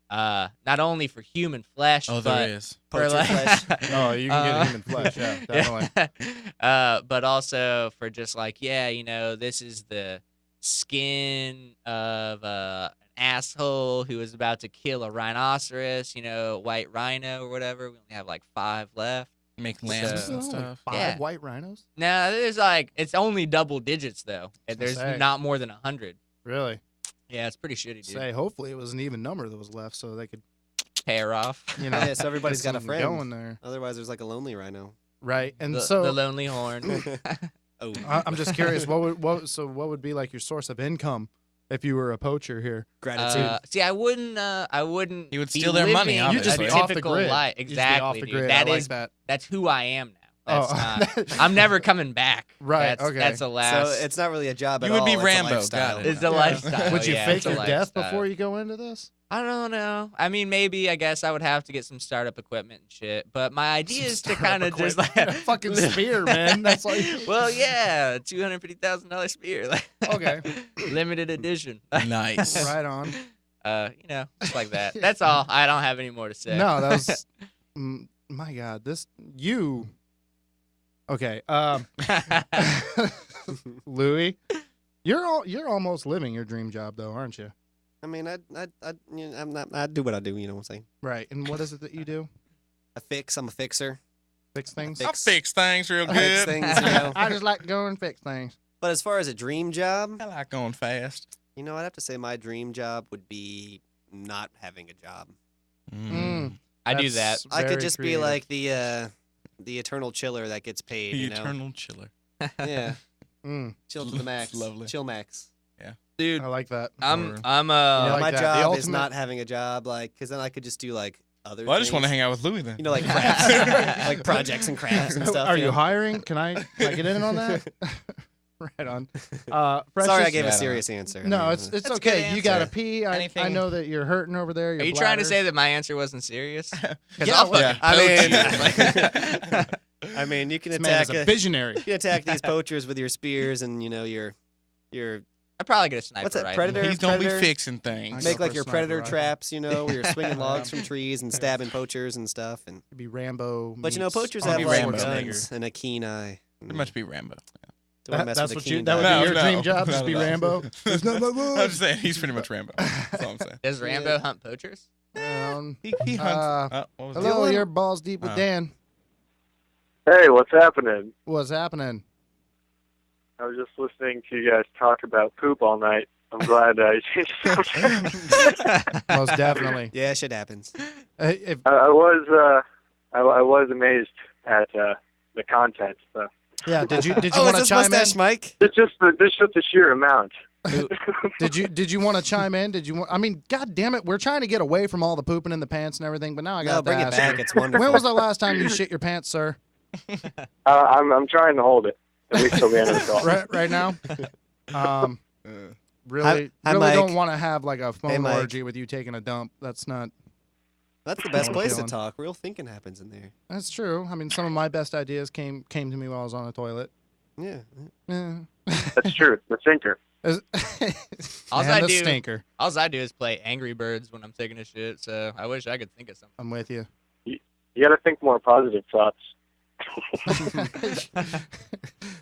not only for human flesh, Oh, but there is. for Poacher like, flesh. Oh, you can get human flesh, yeah, definitely. but also for just like, this is the skin of an asshole who is about to kill a rhinoceros, white rhino or whatever. We only have like 5 left. Make lamps So- and stuff. 5 Yeah. white rhinos? No, there's it's only double digits though. And there's say. not more than 100. Really? Yeah, it's pretty shitty, dude. Say, hopefully it was an even number that was left so they could, Pair off. Yeah, so everybody's get got a something friend. going there. Otherwise, there's like a lonely rhino. Right. And the so lonely horn. Oh, I'm just curious, what would be like your source of income if you were a poacher here? gratitude. See, I wouldn't. You would be steal their money, living You'd just obviously. be a off the typical grid. life. You'd just be off Exactly, the dude. grid. That I like is- that. That's who I am now. That's Oh. not. I'm never coming back. Right, That's, okay. That's a last. So it's not really a job at You would all. be it's a Rambo, lifestyle. got it. It's a lifestyle. Would you yeah, fake it's a your death lifestyle. before you go into this? I don't know. I mean, maybe. I guess I would have to get some startup equipment and shit. But my idea is to kind of just like a fucking spear, man. That's like Well, yeah, $250,000 spear. Okay. Limited edition. Nice. right on. Just like that. That's all. I don't have any more to say. No, that was my God. Okay. Louis, you're almost living your dream job though, aren't you? I mean, I do what I do. You know what I'm saying? Right. And what is it that you do? I'm a fixer. Fix things. I'll fix things real I fix good. things, you know. I just like to go and fix things. But as far as a dream job, I like going fast. I'd have to say my dream job would be not having a job. I do that. That's I could very just creative. be like the eternal chiller that gets paid. The you know? eternal chiller. Yeah, Mm, chill to the max. Lovely. Chill max. Dude, I like that. I'm You like my that. The job is ultimate- not having a job, because then I could just do like other. Well, I just want to things. hang out with Louis then. Like crafts, like projects and crafts and stuff. Are you know? hiring? Can I get in on that? Right on. Sorry, Precious, I gave a Yeah, serious answer. No, I mean, it's That's a okay. good You gotta answer. pee. I Anything- know that you're hurting over there. Are you trying to say that my answer wasn't serious? 'Cause Yeah, I'll well, fucking I poach mean, I mean, you can this man attack is a visionary? you can attack these poachers with your spears and your I'd probably get a sniper what's that rifle. predator? He's gonna Predator? be fixing things. I make go like for a your sniper predator rifle. traps, where you're swinging logs from trees and stabbing poachers and stuff. And It'd be Rambo. but meets poachers I'll have be like Rambo. guns and a keen eye. Pretty much be Rambo. Don't mess That's with a what keen that would eye. be your No, dream no. job. No, Just be no. Rambo. It's not my I'm book. just saying he's pretty much Rambo. That's all I'm saying. Does Rambo hunt poachers? He hunts. Uh, What was Hello, that? you're Ballz Deep with Oh. Dan. Hey, what's happening? What's happening? I was just listening to you guys talk about poop all night. I'm glad I Most definitely. Yeah, shit happens. If, I was amazed at the content. So. yeah. Did you Oh, want is to this chime mustache in? Mike? It's just the sheer amount. Did you want to chime in? Did you want? I mean, God damn it, we're trying to get away from all the pooping in the pants and everything, but now I got No, to bring it ask back. you. It's wonderful. When was the last time you shit your pants, sir? I'm trying to hold it at least till the end of the call. Right now. Really, Hi, really Mike. don't want to have like a phone Mike. orgy with you taking a dump. That's not. That's the best place to feeling. talk. Real thinking happens in there. That's true. I mean, some of my best ideas came to me while I was on the toilet. Yeah. Yeah. That's true. The thinker. and I the do- stinker. All I do is play Angry Birds when I'm taking a shit, so I wish I could think of something. I'm with you. You got to think more positive thoughts.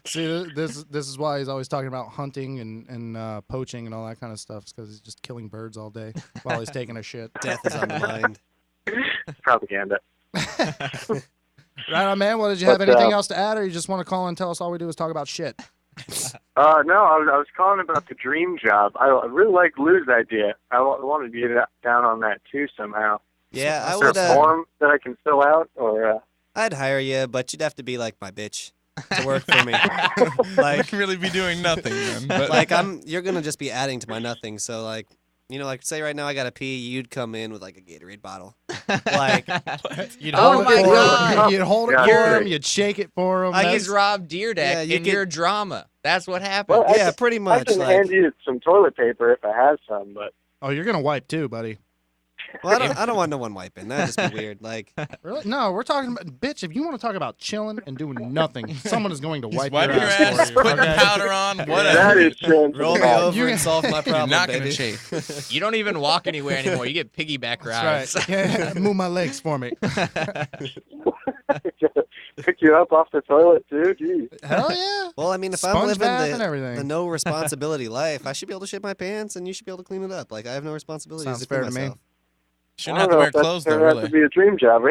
See, this is why he's always talking about hunting and poaching and all that kind of stuff. It's because he's just killing birds all day while he's taking a shit. Death is on the mind. Propaganda. Right on, man. Well, did you have anything else to add, or you just want to call and tell us all we do is talk about shit? No, I was calling about the dream job. I really like Lou's idea. I wanted to get down on that too somehow. Yeah, I Is there would. a form that I can fill out, or? I'd hire you, but you'd have to be like my bitch to work for me. Like really be doing nothing then. But Like you're gonna just be adding to my nothing. So like, like say right now I gotta pee, you'd come in with like a Gatorade bottle. Like You'd Oh hold my it for God. him. You'd hold it Yeah, for great. him. You'd shake it for him. Like That's- he's Rob Deerdeck Yeah, you in could- your drama. That's what happened. Well, yeah, pretty I much. can Like, hand you some toilet paper if I have some, but Oh, you're gonna wipe too, buddy. well, I don't want no one wiping. That'd just be weird. Like, Really? No, we're talking about bitch. If you want to talk about chilling and doing nothing, someone is going to he's wipe wiping your ass, for you. putting okay? powder on, that whatever. is true. roll me over and solve my You're problem, not gonna baby. chafe. You don't even walk anywhere anymore. You get piggyback rides. That's right. Yeah, move my legs for me. Pick you up off the toilet too. Jeez. Hell yeah. Well, I mean, if I'm Sponge living bath and everything. the no responsibility life, I should be able to shit my pants, and you should be able to clean it up. Like, I have no responsibilities Sounds to fair clean to me. myself. Shouldn't I have don't to know wear if that's clothes though, gonna have to really. be a dream job.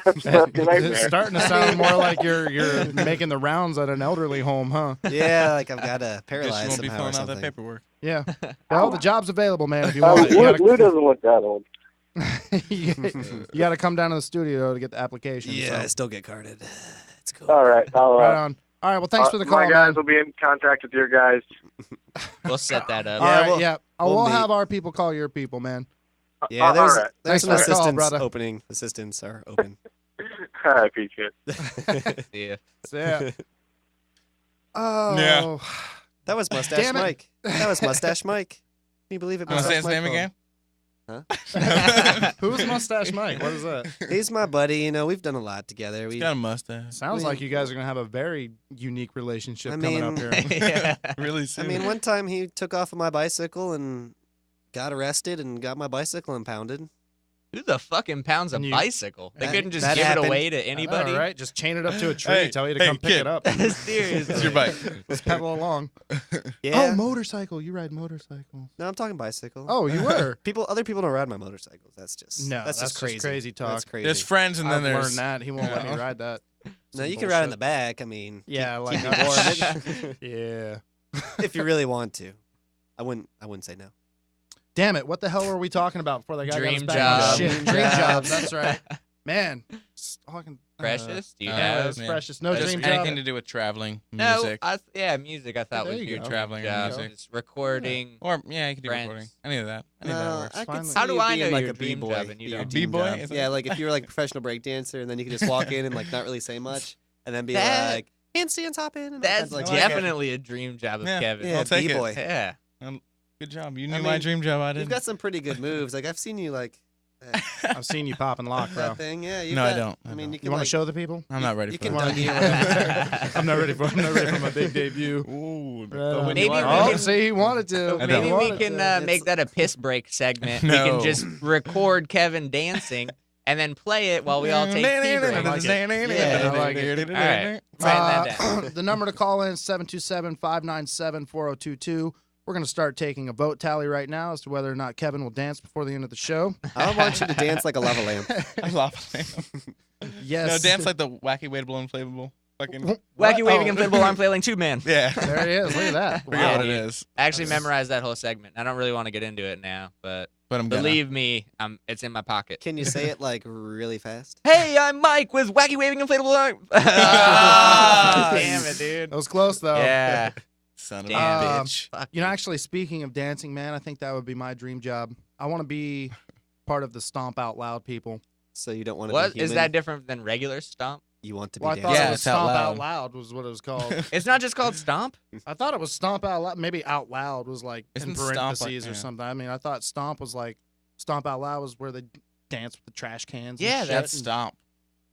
That's a It's nightmare. starting to sound more like you're making the rounds at an elderly home, huh? Yeah, like I've got to Guess paralyze you won't be somehow or filling out that something. paperwork. Yeah. Well, the job's available, man. If you want it, Lou doesn't look that old. you got to come down to the studio to get the application. Yeah, I so. still get carded. It's cool. All right. I'll, Right on. All right. Well, thanks for the call, my guys man. will be in contact with your guys. We'll set that up. All Yeah, right. we'll- Yeah. we'll We'll meet. have our people call your people, man. Yeah, all there's right. there's Thanks some for the call, assistants brother. opening. Assistants are open. I appreciate it. Yeah. So, yeah. Oh. Yeah. That was Mustache Damn it. Mike. That was Mustache Mike. Can you believe it? Want to say Mustache his name Mike again? Huh? Who's Mustache Mike? What is that? He's my buddy. We've done a lot together. He's We got a mustache. Sounds I mean- like you guys are gonna have a very unique relationship I coming up mean- here. Yeah. Really I soon. mean, one time he took off on my bicycle and got arrested and got my bicycle impounded. Who the fuck impounds a And you- bicycle? They That- couldn't just that give happened. it away to anybody. All right, just chain it up to a tree. Hey, tell you to hey, come pick kid. it up. Seriously. It's your bike. Let's pedal along. Yeah. Oh, motorcycle. You ride motorcycles. No, I'm talking bicycle. Oh, you were. Other people don't ride my motorcycles. That's just No, that's just crazy. talk. That's crazy. There's friends and then I've there's learned that. He won't let me Yeah. ride that. No, Some you can ride in the bullshit. back. I mean, Yeah, like keep me warm. Yeah. if you really want to. I wouldn't say no. Damn it! What the hell were we talking about before the guy Dream got us back on job. shit? Dream Dream jobs. jobs. That's right. Man, Precious? Do you Uh, have? yeah. Precious. No just dream anything job. to do with traveling, No, music, music. I thought There was you your go. dream Traveling or job. music. It's recording. or yeah, you can do Friends. recording. Any of that. Any of that No, works. I Finally. could see How do you I being know like your a dream b-boy. job and you Your don't? dream B-boy? job. Is that- Yeah, like if you were like a professional breakdancer and then you could just walk in and like not really say much and then be That- like handstands hop in and all That's kinds of, like I like it. definitely a dream job of Yeah. Kevin. yeah, I'll take it. b-boy. Yeah. Good job. You knew I my mean, dream job. I didn't. You've got some pretty good moves. Like I've seen you like I've seen you pop and lock, bro. that thing. Yeah, you've No, I got- don't. I mean, you You can want to like, show the people? I'm not ready you for can that. Dougie around. I'm not ready for. I'm not ready for my big debut. Ooh, Right on. Maybe we Oh, can- see, he wanted to. I Maybe don't. we can make that a piss break segment. We No. can just record Kevin dancing and then play it while we all take pee breaks. I like it. Yeah, I like it. All right. Write that down. The number to call in is 727-597-4022. We're going to start taking a vote tally right now as to whether or not Kevin will dance before the end of the show. I want you to dance like a lava lamp. I love it. Yes. No, dance like the wacky waitable inflatable. Fucking Wacky waving Oh. inflatable arm flailing tube man. yeah. There he is. Look at that. Forget Wow. what it is. I actually memorized that whole segment. I don't really want to get into it now, but But I'm gonna. believe me, it's in my pocket. Can you say it like really fast? Hey, I'm Mike with wacky waving inflatable arm. Ah, damn it, dude. That was close, though. Yeah. Son of Damn. a bitch. Fuck You know, actually, speaking of dancing, man, I think that would be my dream job. I want to be part of the Stomp Out Loud people. So you don't want to What be is human? that different than regular stomp? You want to be Well, I dancing. thought Yeah, it was it's out Stomp Out loud. Loud was what it was called. It's not just called stomp. I thought it was Stomp Out Loud. Maybe Out Loud was like Isn't in Stomp like- parentheses or yeah. something. I mean, I thought Stomp was like Stomp Out Loud was where they dance with the trash cans. and Yeah, shit. That's And- Stomp.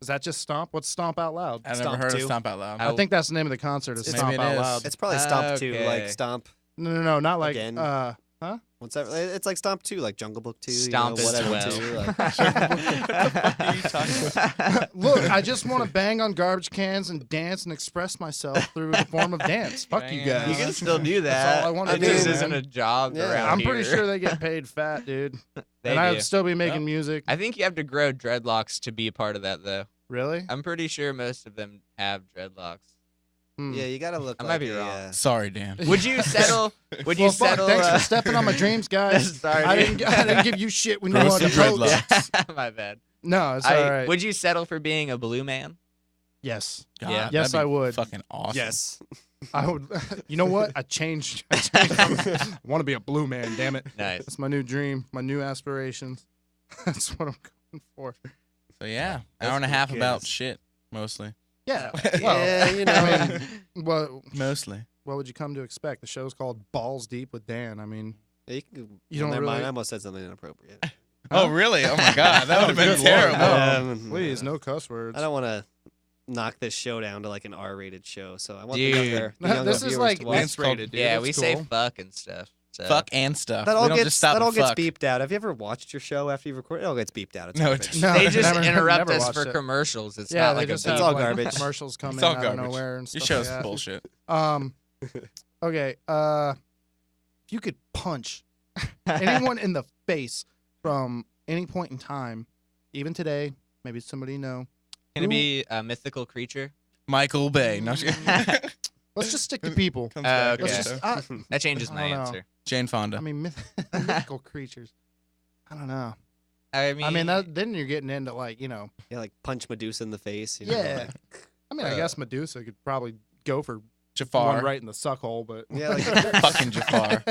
Is that just Stomp? What's Stomp Out Loud? I've Stomp never heard 2. of Stomp Out Loud. I think that's the name of the concert. Is Maybe Stomp it Out is. Loud. It's probably Stomp 2, Okay. like Stomp. No, not like Again. Huh? What's that? It's like Stomp 2, like Jungle Book 2. Stomp you know, is whatever 12. 2. Like, What the fuck are you talking about? Look, I just want to bang on garbage cans and dance and express myself through the form of dance. Fuck you Banging guys. You can still do that. That's all I wanna It do, just man. isn't a job Yeah. around I'm pretty here. sure they get paid fat, dude. They and I do. would still be making Yep. music. I think you have to grow dreadlocks to be a part of that, though. Really? I'm pretty sure most of them have dreadlocks. Hmm. yeah, you gotta look. I like might be a, wrong. Sorry, Dan. Would you settle? Would you Well, fuck, settle? thanks for stepping on my dreams, guys. Sorry, I dude. didn't give you shit when you Grow wanted to some vote. dreadlocks. My bad. No, it's all right. Would you settle for being a blue man? Yes. God, Yeah. that'd Yes, be I would. Fucking awesome. Yes. I would. You know what? I changed. I want to be a blue man, damn it. Nice. That's my new dream, my new aspirations. That's what I'm going for. So yeah, That's hour and a half pretty about good. shit, mostly. Yeah. Yeah, you know. I mean, Mostly. what would you come to expect? The show's called Ballz Deep with Dan. I mean, You can, You don't never mind. really- I almost said something inappropriate. Oh really? Oh my god, that would have been Good Lord, terrible. no. Please, no cuss words. I don't want to knock this show down to like an R-rated show, so I want Dude. the younger This is viewers like to watch. X rated, dude. Yeah, It's we cool. say fuck and stuff. So. Fuck and stuff. That we all don't gets just stop that all and gets fuck. beeped out. Have you ever watched your show after you record? It all gets beeped out. It's No, it garbage. doesn't. No, They just never- interrupt never us watched for it. commercials. It's Yeah, not they like just a have, It's all like, garbage. commercials come It's in all out garbage. of nowhere and Your stuff show's like that. bullshit. Okay. If you could punch anyone in the face from any point in time, even today, maybe somebody you know. Can it be a mythical creature? Michael Bay. No, Let's just stick to people. Comes back okay. Let's around. just. That changes I my don't know. answer. Jane Fonda. I mean, mythical creatures. I don't know. I mean, Then you're getting into like Yeah, like punch Medusa in the face. You know, yeah. like- I mean, I guess Medusa could probably go for Jafar. one right in the suck hole, but yeah, like Fucking Jafar.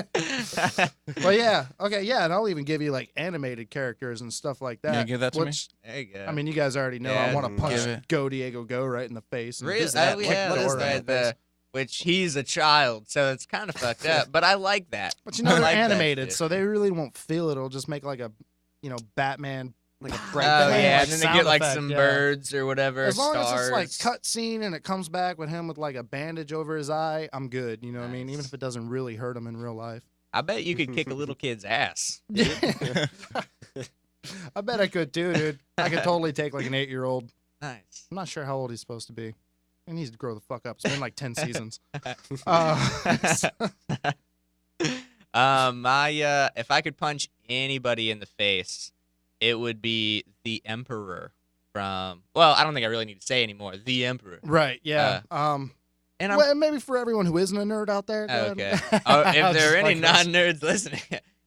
Well, yeah, okay, yeah, and I'll even give you like animated characters and stuff like that. You gonna give that to me? which, there you go. I mean, you guys already know. I Yeah, want to punch give it. Go Diego Go right in the face. and really? visit that Oh, like yeah, door that's in the right. face. Which he's a child, so it's kind of fucked up. But I like that. But you know I they're like that animated, shit. so they really won't feel it. It'll just make like a, Batman. like a Oh bright yeah, like and then they sound get like effect, some yeah. birds or whatever. As long stars. as it's like cut scene and it comes back with him with like a bandage over his eye, I'm good. You know what I mean? Even Nice. if it doesn't really hurt him in real life. I bet you could kick a little kid's ass. I bet I could too, dude. I could totally take like an 8-year-old. Nice. I'm not sure how old he's supposed to be. He needs to grow the fuck up. It's been like 10 seasons. If I could punch anybody in the face, it would be the Emperor from. Well, I don't think I really need to say anymore. The Emperor. Right, yeah. And I'm Well, maybe for everyone who isn't a nerd out there. go okay. ahead. Oh, I if was there are just any like this. non-nerds listening,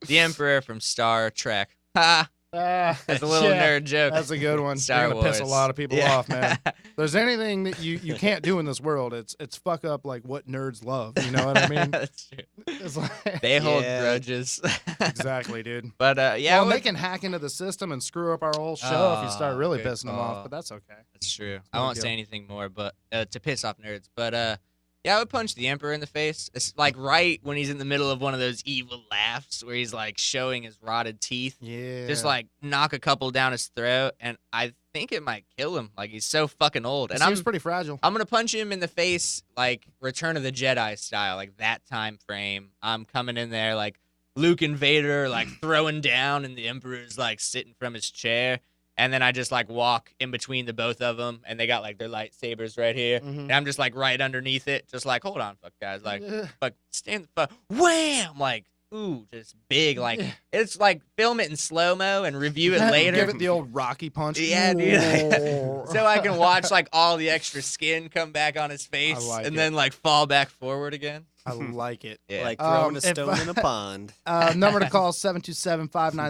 the Emperor from Star Trek. Ha! That's a little yeah, nerd joke. That's a good one. Star You're gonna piss a Wars. lot of people Yeah. off, man. There's anything that you can't do in this world, it's fuck up like what nerds love. You know what I mean? That's true. It's like, They hold Yeah. grudges. exactly, dude. But yeah, Well, I would- they can hack into the system and screw up our whole show if you start Oh, really good pissing them call. off. But that's okay. That's true. no I won't deal. say anything more, but to piss off nerds. But yeah, I would punch the Emperor in the face. It's like right when he's in the middle of one of those evil laughs where he's like showing his rotted teeth. Yeah. Just like knock a couple down his throat, and I think it might kill him. Like he's so fucking old. It And seems I'm pretty fragile. gonna punch him in the face like Return of the Jedi style, like that time frame. I'm coming in there like Luke and Vader, like throwing down, and the Emperor's like sitting from his chair. And then I just like walk in between the both of them, and they got like their lightsabers right here, Mhm. and I'm just like right underneath it, just like hold on, fuck guys, like Yeah. fuck stand the fuck, wham, like ooh, just big, like Yeah. it's like film it in slow mo and review it later. Give it the old Rocky punch. Yeah, dude. Whoa. So I can watch like all the extra skin come back on his face, like and it. then like fall back forward again. I like it. Yeah. like throwing a if stone I- in a pond. Number to call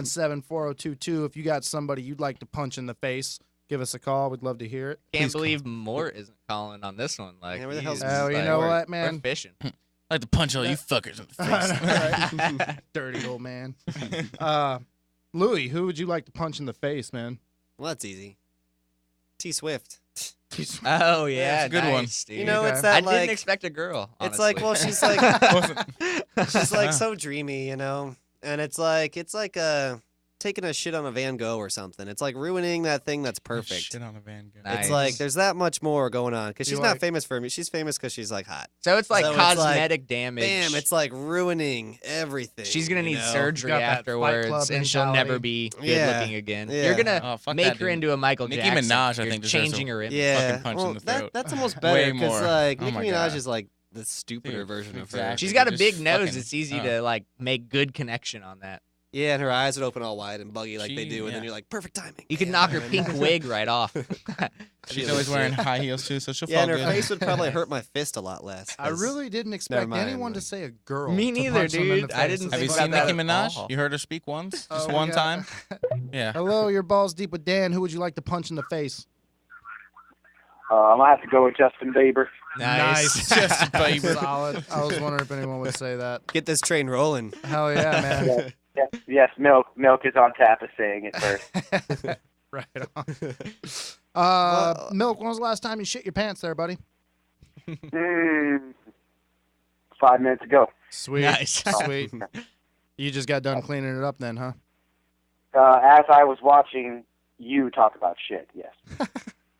727-597-4022. If you got somebody you'd like to punch in the face, give us a call. We'd love to hear it. Can't Please believe Mort isn't calling on this one. Like, Yeah, where the hell's he's Mort? Oh, you like, know we're- what, We're man? fishing. I like to punch all you fuckers in the face. Right? Dirty old man. Louis, who would you like to punch in the face, man? Well, that's easy. T Swift. Oh yeah, it's a good one. nice, dude. You know, it's Okay. that I like didn't expect a girl. it's Honestly. like well, she's like Wasn't- she's like so dreamy, you know, and it's like taking a shit on a Van Gogh or something. It's like ruining that thing that's perfect. Shit on a Van Gogh. It's like there's that much more going on because You she's not like- famous for me. She's famous because she's like hot. So it's like So it's like, cosmetic damage. Bam! It's like ruining everything. She's gonna you need know? surgery Got that Fight afterwards, Club and she'll never mentality. be good Yeah. looking again. Yeah. You're gonna Oh, fuck make that her dude. into a Michael Nicki Jackson. Minaj, I You're think, deserves changing her image. Yeah, fucking punch in the throat. that's almost Way better because more. like Oh Nicki my Minaj God. is like the stupider Dude, version of her. exactly. She's got a Just big nose. fucking- It's easy to like make good connection on that. Yeah, and her eyes would open all wide and buggy like they She- do, and then yeah. you're like, perfect timing. You could Bam. knock her And pink then- wig right off. She's always wearing high heels too, so she'll Yeah, fall and her good. face would probably hurt my fist a lot less. I 'cause- really didn't expect mind, anyone to like- say a girl. Me to neither, punch them in dude. the I face. didn't Have you think seen about Nicki that at Minaj? all. You heard her speak once? Oh, Just we one got- time? Yeah. Hello, your Balls Deep with Dan. Who would you like to punch in the face? I'm gonna have to go with Justin Bieber. Nice. Justin Bieber. Solid. I was wondering if anyone would say that. Get this train rolling. Hell yeah, man. Yes, milk is on tap is saying it first. Right on. Milk, when was the last time you shit your pants there, buddy? 5 minutes ago. Sweet. Nice. Sweet. You just got done cleaning it up then, huh? As I was watching you talk about shit, yes.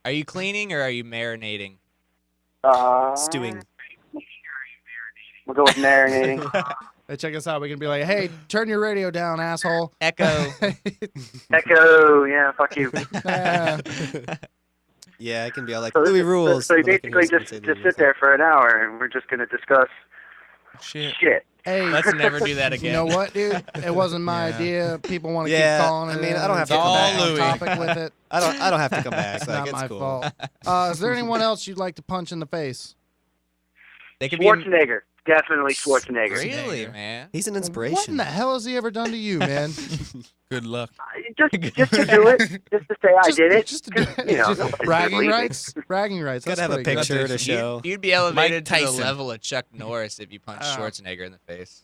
Are you cleaning or are you marinating? Stewing. We'll go with marinating. Hey, check us out. We can be like, hey, turn your radio down, asshole. Echo. Echo, yeah, fuck you. Yeah. Yeah, it can be all like So Louis rules. So you and I can basically hear just someone say Louis sit there for an hour and we're just gonna discuss Shit. shit. Hey, Let's never do that you again. know what, dude? It wasn't my Yeah. idea. People want to Yeah, keep calling it. I mean, in I don't have and to come get back. on Louis. topic with it. I don't have to come back. It's Like, not it's my cool. fault. Is there anyone else you'd like to punch in the face? They could be Schwarzenegger. Definitely Schwarzenegger. really, man. He's an What in inspiration. the hell has he ever done to you, man? Good luck. Just to do it. Just to say I did it. Just to do 'cause, you know, just nobody's gonna bragging believe me. rights. Bragging rights. Gotta That's have a pretty good. picture to show. You'd be elevated to the Tyson. level of Chuck Norris if you punched Oh. Schwarzenegger in the face.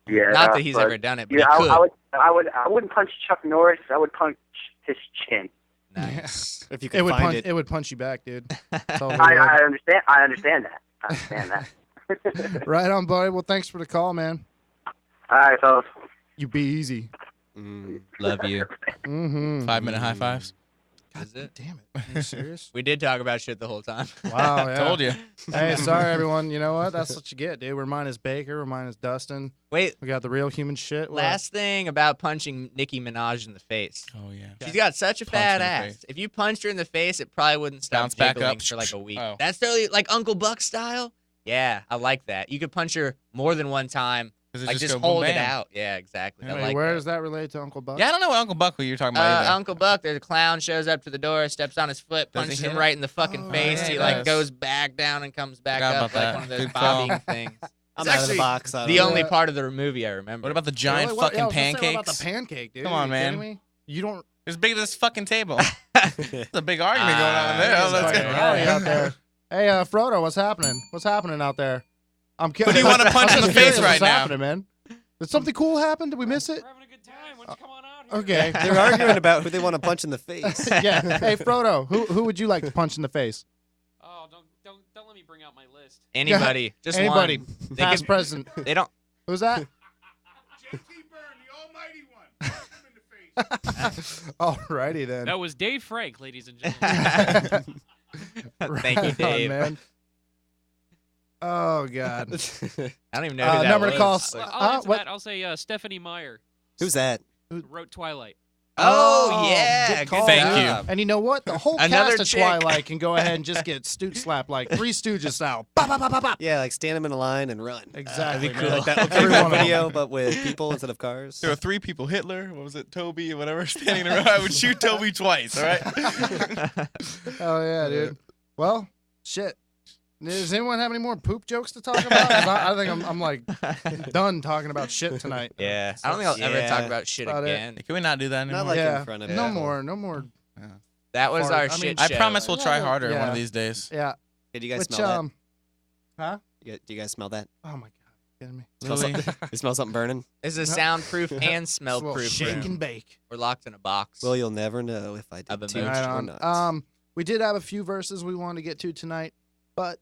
Yeah. Not that he's but- ever done it, but Yeah, he could. I wouldn't punch Chuck Norris. I would punch his chin. Nice. If you It can would find punch. it. It would punch you back, dude. Totally I would. understand. I understand that. I understand that. Right on, buddy. Well, thanks for the call, man. All right, fellas. You be easy. Mm. Love you. Mm-hmm. 5-minute high fives. Is it? Damn it. Are you serious? We did talk about shit the whole time. Wow. Yeah. Told you. Hey, sorry, everyone. You know what? That's what you get, dude. We're minus Baker. We're minus Dustin. Wait, We got the real human shit. What? last thing about punching Nicki Minaj in the face. Oh, yeah. She's got such a Punch fat in the ass. face. If you punched her in the face, it probably wouldn't stop Bounce back jiggling up. for like a week. Oh. That's totally like Uncle Buck style. Yeah, I like that. You could punch her more than one time. 'Cause it Like just go boom, hold it bam. out. Yeah, exactly. I Wait, like where that. does that relate to Uncle Buck? Yeah, I don't know what Uncle Buck who you're talking about either. Uncle Buck, there's a clown, shows up to the door, steps on his foot, Does he punches hit him it? right in the fucking Oh, face. yeah, He he like does. goes back down and comes back Forgot up about like that. one of those Good call. bobbing things. I'm It's out of the actually box. I don't the know. only part of the movie I remember. What about the giant Really? What? fucking Yeah, I was gonna say, what pancakes? about the pancake, dude? Come on, Are you kidding man. me? You don't. It's big as this fucking table. There's a big argument going on there. It's Let's fucking go. rowdy out there. Hey, Frodo, what's happening? What's happening out there? I'm Who do you wanna punch in the face right What's now? happening, man? Did something cool happen? Did we miss it? We're having a good time. Why don't you come on out here? Okay. They're arguing about who they want to punch in the face. Yeah. Hey, Frodo, who would you like to punch in the face? Oh, don't let me bring out my list. Anybody, just Anybody, one. They past, could- present. They don't. Who's that? JT Byrne, the almighty one. Punch him in the face. Alrighty then. That was Dave Frank, ladies and gentlemen. Thank you, Right on, Dave. man. Oh God. I don't even know who that number was. to call. I'll answer What? that. I'll say Stephanie Meyer, Who's that? who wrote Twilight. Oh, yeah. good call. Good Thank job. you. And you know what? The whole Another cast of chick. Twilight can go ahead and just get stoot slapped like Three Stooges style. Bop, bop, bop, bop, bop. Yeah, like stand them in a line and run. Exactly. That'd be man. cool. Like that Every one of them. video, but with people instead of cars. There were 3 people. Hitler, what was it, Toby, or whatever, standing around. I would shoot Toby twice, all right? Oh yeah, dude. Well, shit. Does anyone have any more poop jokes to talk about? 'Cause I think I'm like done talking about shit tonight. Yeah. I don't think I'll ever talk Yeah. about shit About it. again. Can we not do that anymore? Not like Yeah. in front of No people. more. No more. That was Fart. our I mean, shit I show. promise we'll try Yeah. harder one Yeah. of these days. Yeah. Hey, do you guys Which smell that? huh? Do you guys smell that? Oh my god. Kidding me? Smell Louis. something, you smell something burning? It's a soundproof and smell-proof Shake room. and bake. We're locked in a box. Well, you'll never know if I Of did a too mood. Right or on. not. We did have a few verses we wanted to get to tonight, but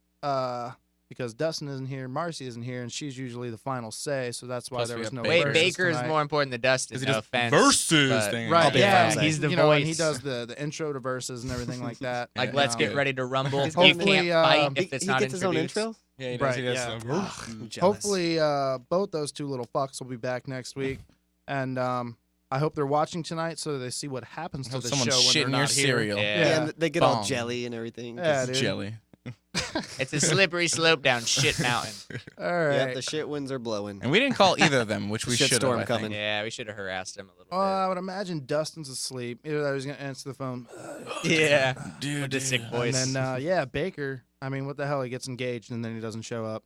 because Dustin isn't here, Marcy isn't here, and she's usually the final say. So that's why Plus there we was have no. Baker. verses Baker is tonight. more important than Dustin. 'Cause he No does offense. verses but- thing. Right, I'll be yeah, fine. he's the you voice. know, and he does the intro to verses and everything like that. Like, And, let's get ready to rumble. You Hopefully, can't fight if He it's not gets his own introduced. intro. Yeah, he does. Right, He does. yeah. some- I'm jealous. Hopefully, both those two little fucks will be back next week, and I hope they're watching tonight so they see what happens to Hope the someone show when shit they're in your not here. cereal. Yeah. Yeah, and they get all Bomb. jelly and everything. Yeah, Just- dude. Jelly. It's a slippery slope down shit mountain. All right. yeah, the shit winds are blowing. And we didn't call either of them, which we should have. Shitstorm I think. coming. Yeah, we should have harassed him a little I would imagine Dustin's asleep. Either that or he's gonna answer the phone. bit. Yeah, Dude, with the sick voice. And then yeah, Baker. I mean, what the hell? He gets engaged and then he doesn't show up.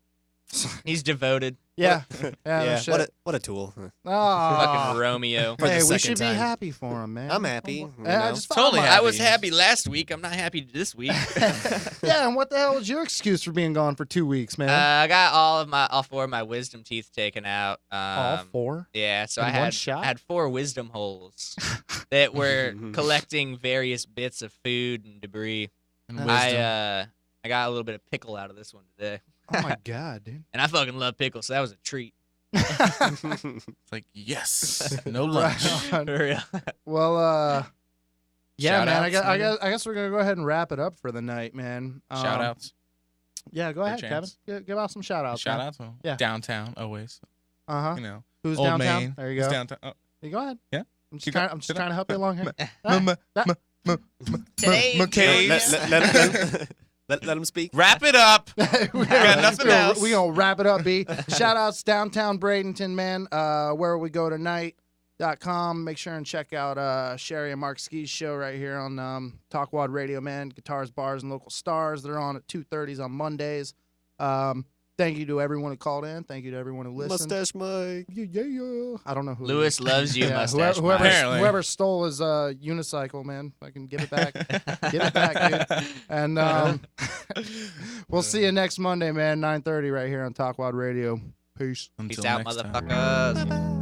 He's devoted. Yeah. Yeah. no Yeah, shit. what a tool. Aw. Fucking Romeo. For the Hey, we second should be time. happy for him, man. I'm happy. You Yeah, I know. just Totally found I was happy. happy last week. I'm not happy this week. Yeah, and what the hell was your excuse for being gone for 2 weeks, man? I got all 4 of my wisdom teeth taken out. All 4? Yeah, so In I one shot? had 4 wisdom holes that were collecting various bits of food and debris. And wisdom. I got a little bit of pickle out of this one today, Oh my god, dude. and I fucking love pickle, so that was a treat. It's like, yes, no lunch. Right on. For real. Well, yeah, Shout man. outs, maybe? I guess we're gonna go ahead and wrap it up for the night, man. Shout outs. Yeah, go Fair ahead, chance. Kevin. Give out some shout outs. Shout outs. Yeah. Downtown, always. Uh huh. You know. Who's Old downtown? Main. There you Who's go. downtown. Oh, You go ahead. Yeah? I'm just You go- trying. I'm just sit trying to help you along here. Today, McKay. Let him speak. Wrap it up. we got nothing else. We're going to wrap it up, B. Shout outs downtown Bradenton, man. Where we go tonight.com. Make sure and check out Sherry and Mark Ski's show right here on Talkwad Radio, man. Guitars, bars, and local stars. They're on at 2:30s on Mondays. Thank you to everyone who called in. Thank you to everyone who listened. Mustache Mike. Yeah. I don't know who. Lewis loves you, mustache. Whoever, Mike. Apparently. whoever stole his unicycle, man, I can give it back. Give it back, dude. And we'll see you next Monday, man, 9:30 right here on Talkwad Radio. Peace. Peace Until out, next time. motherfuckers.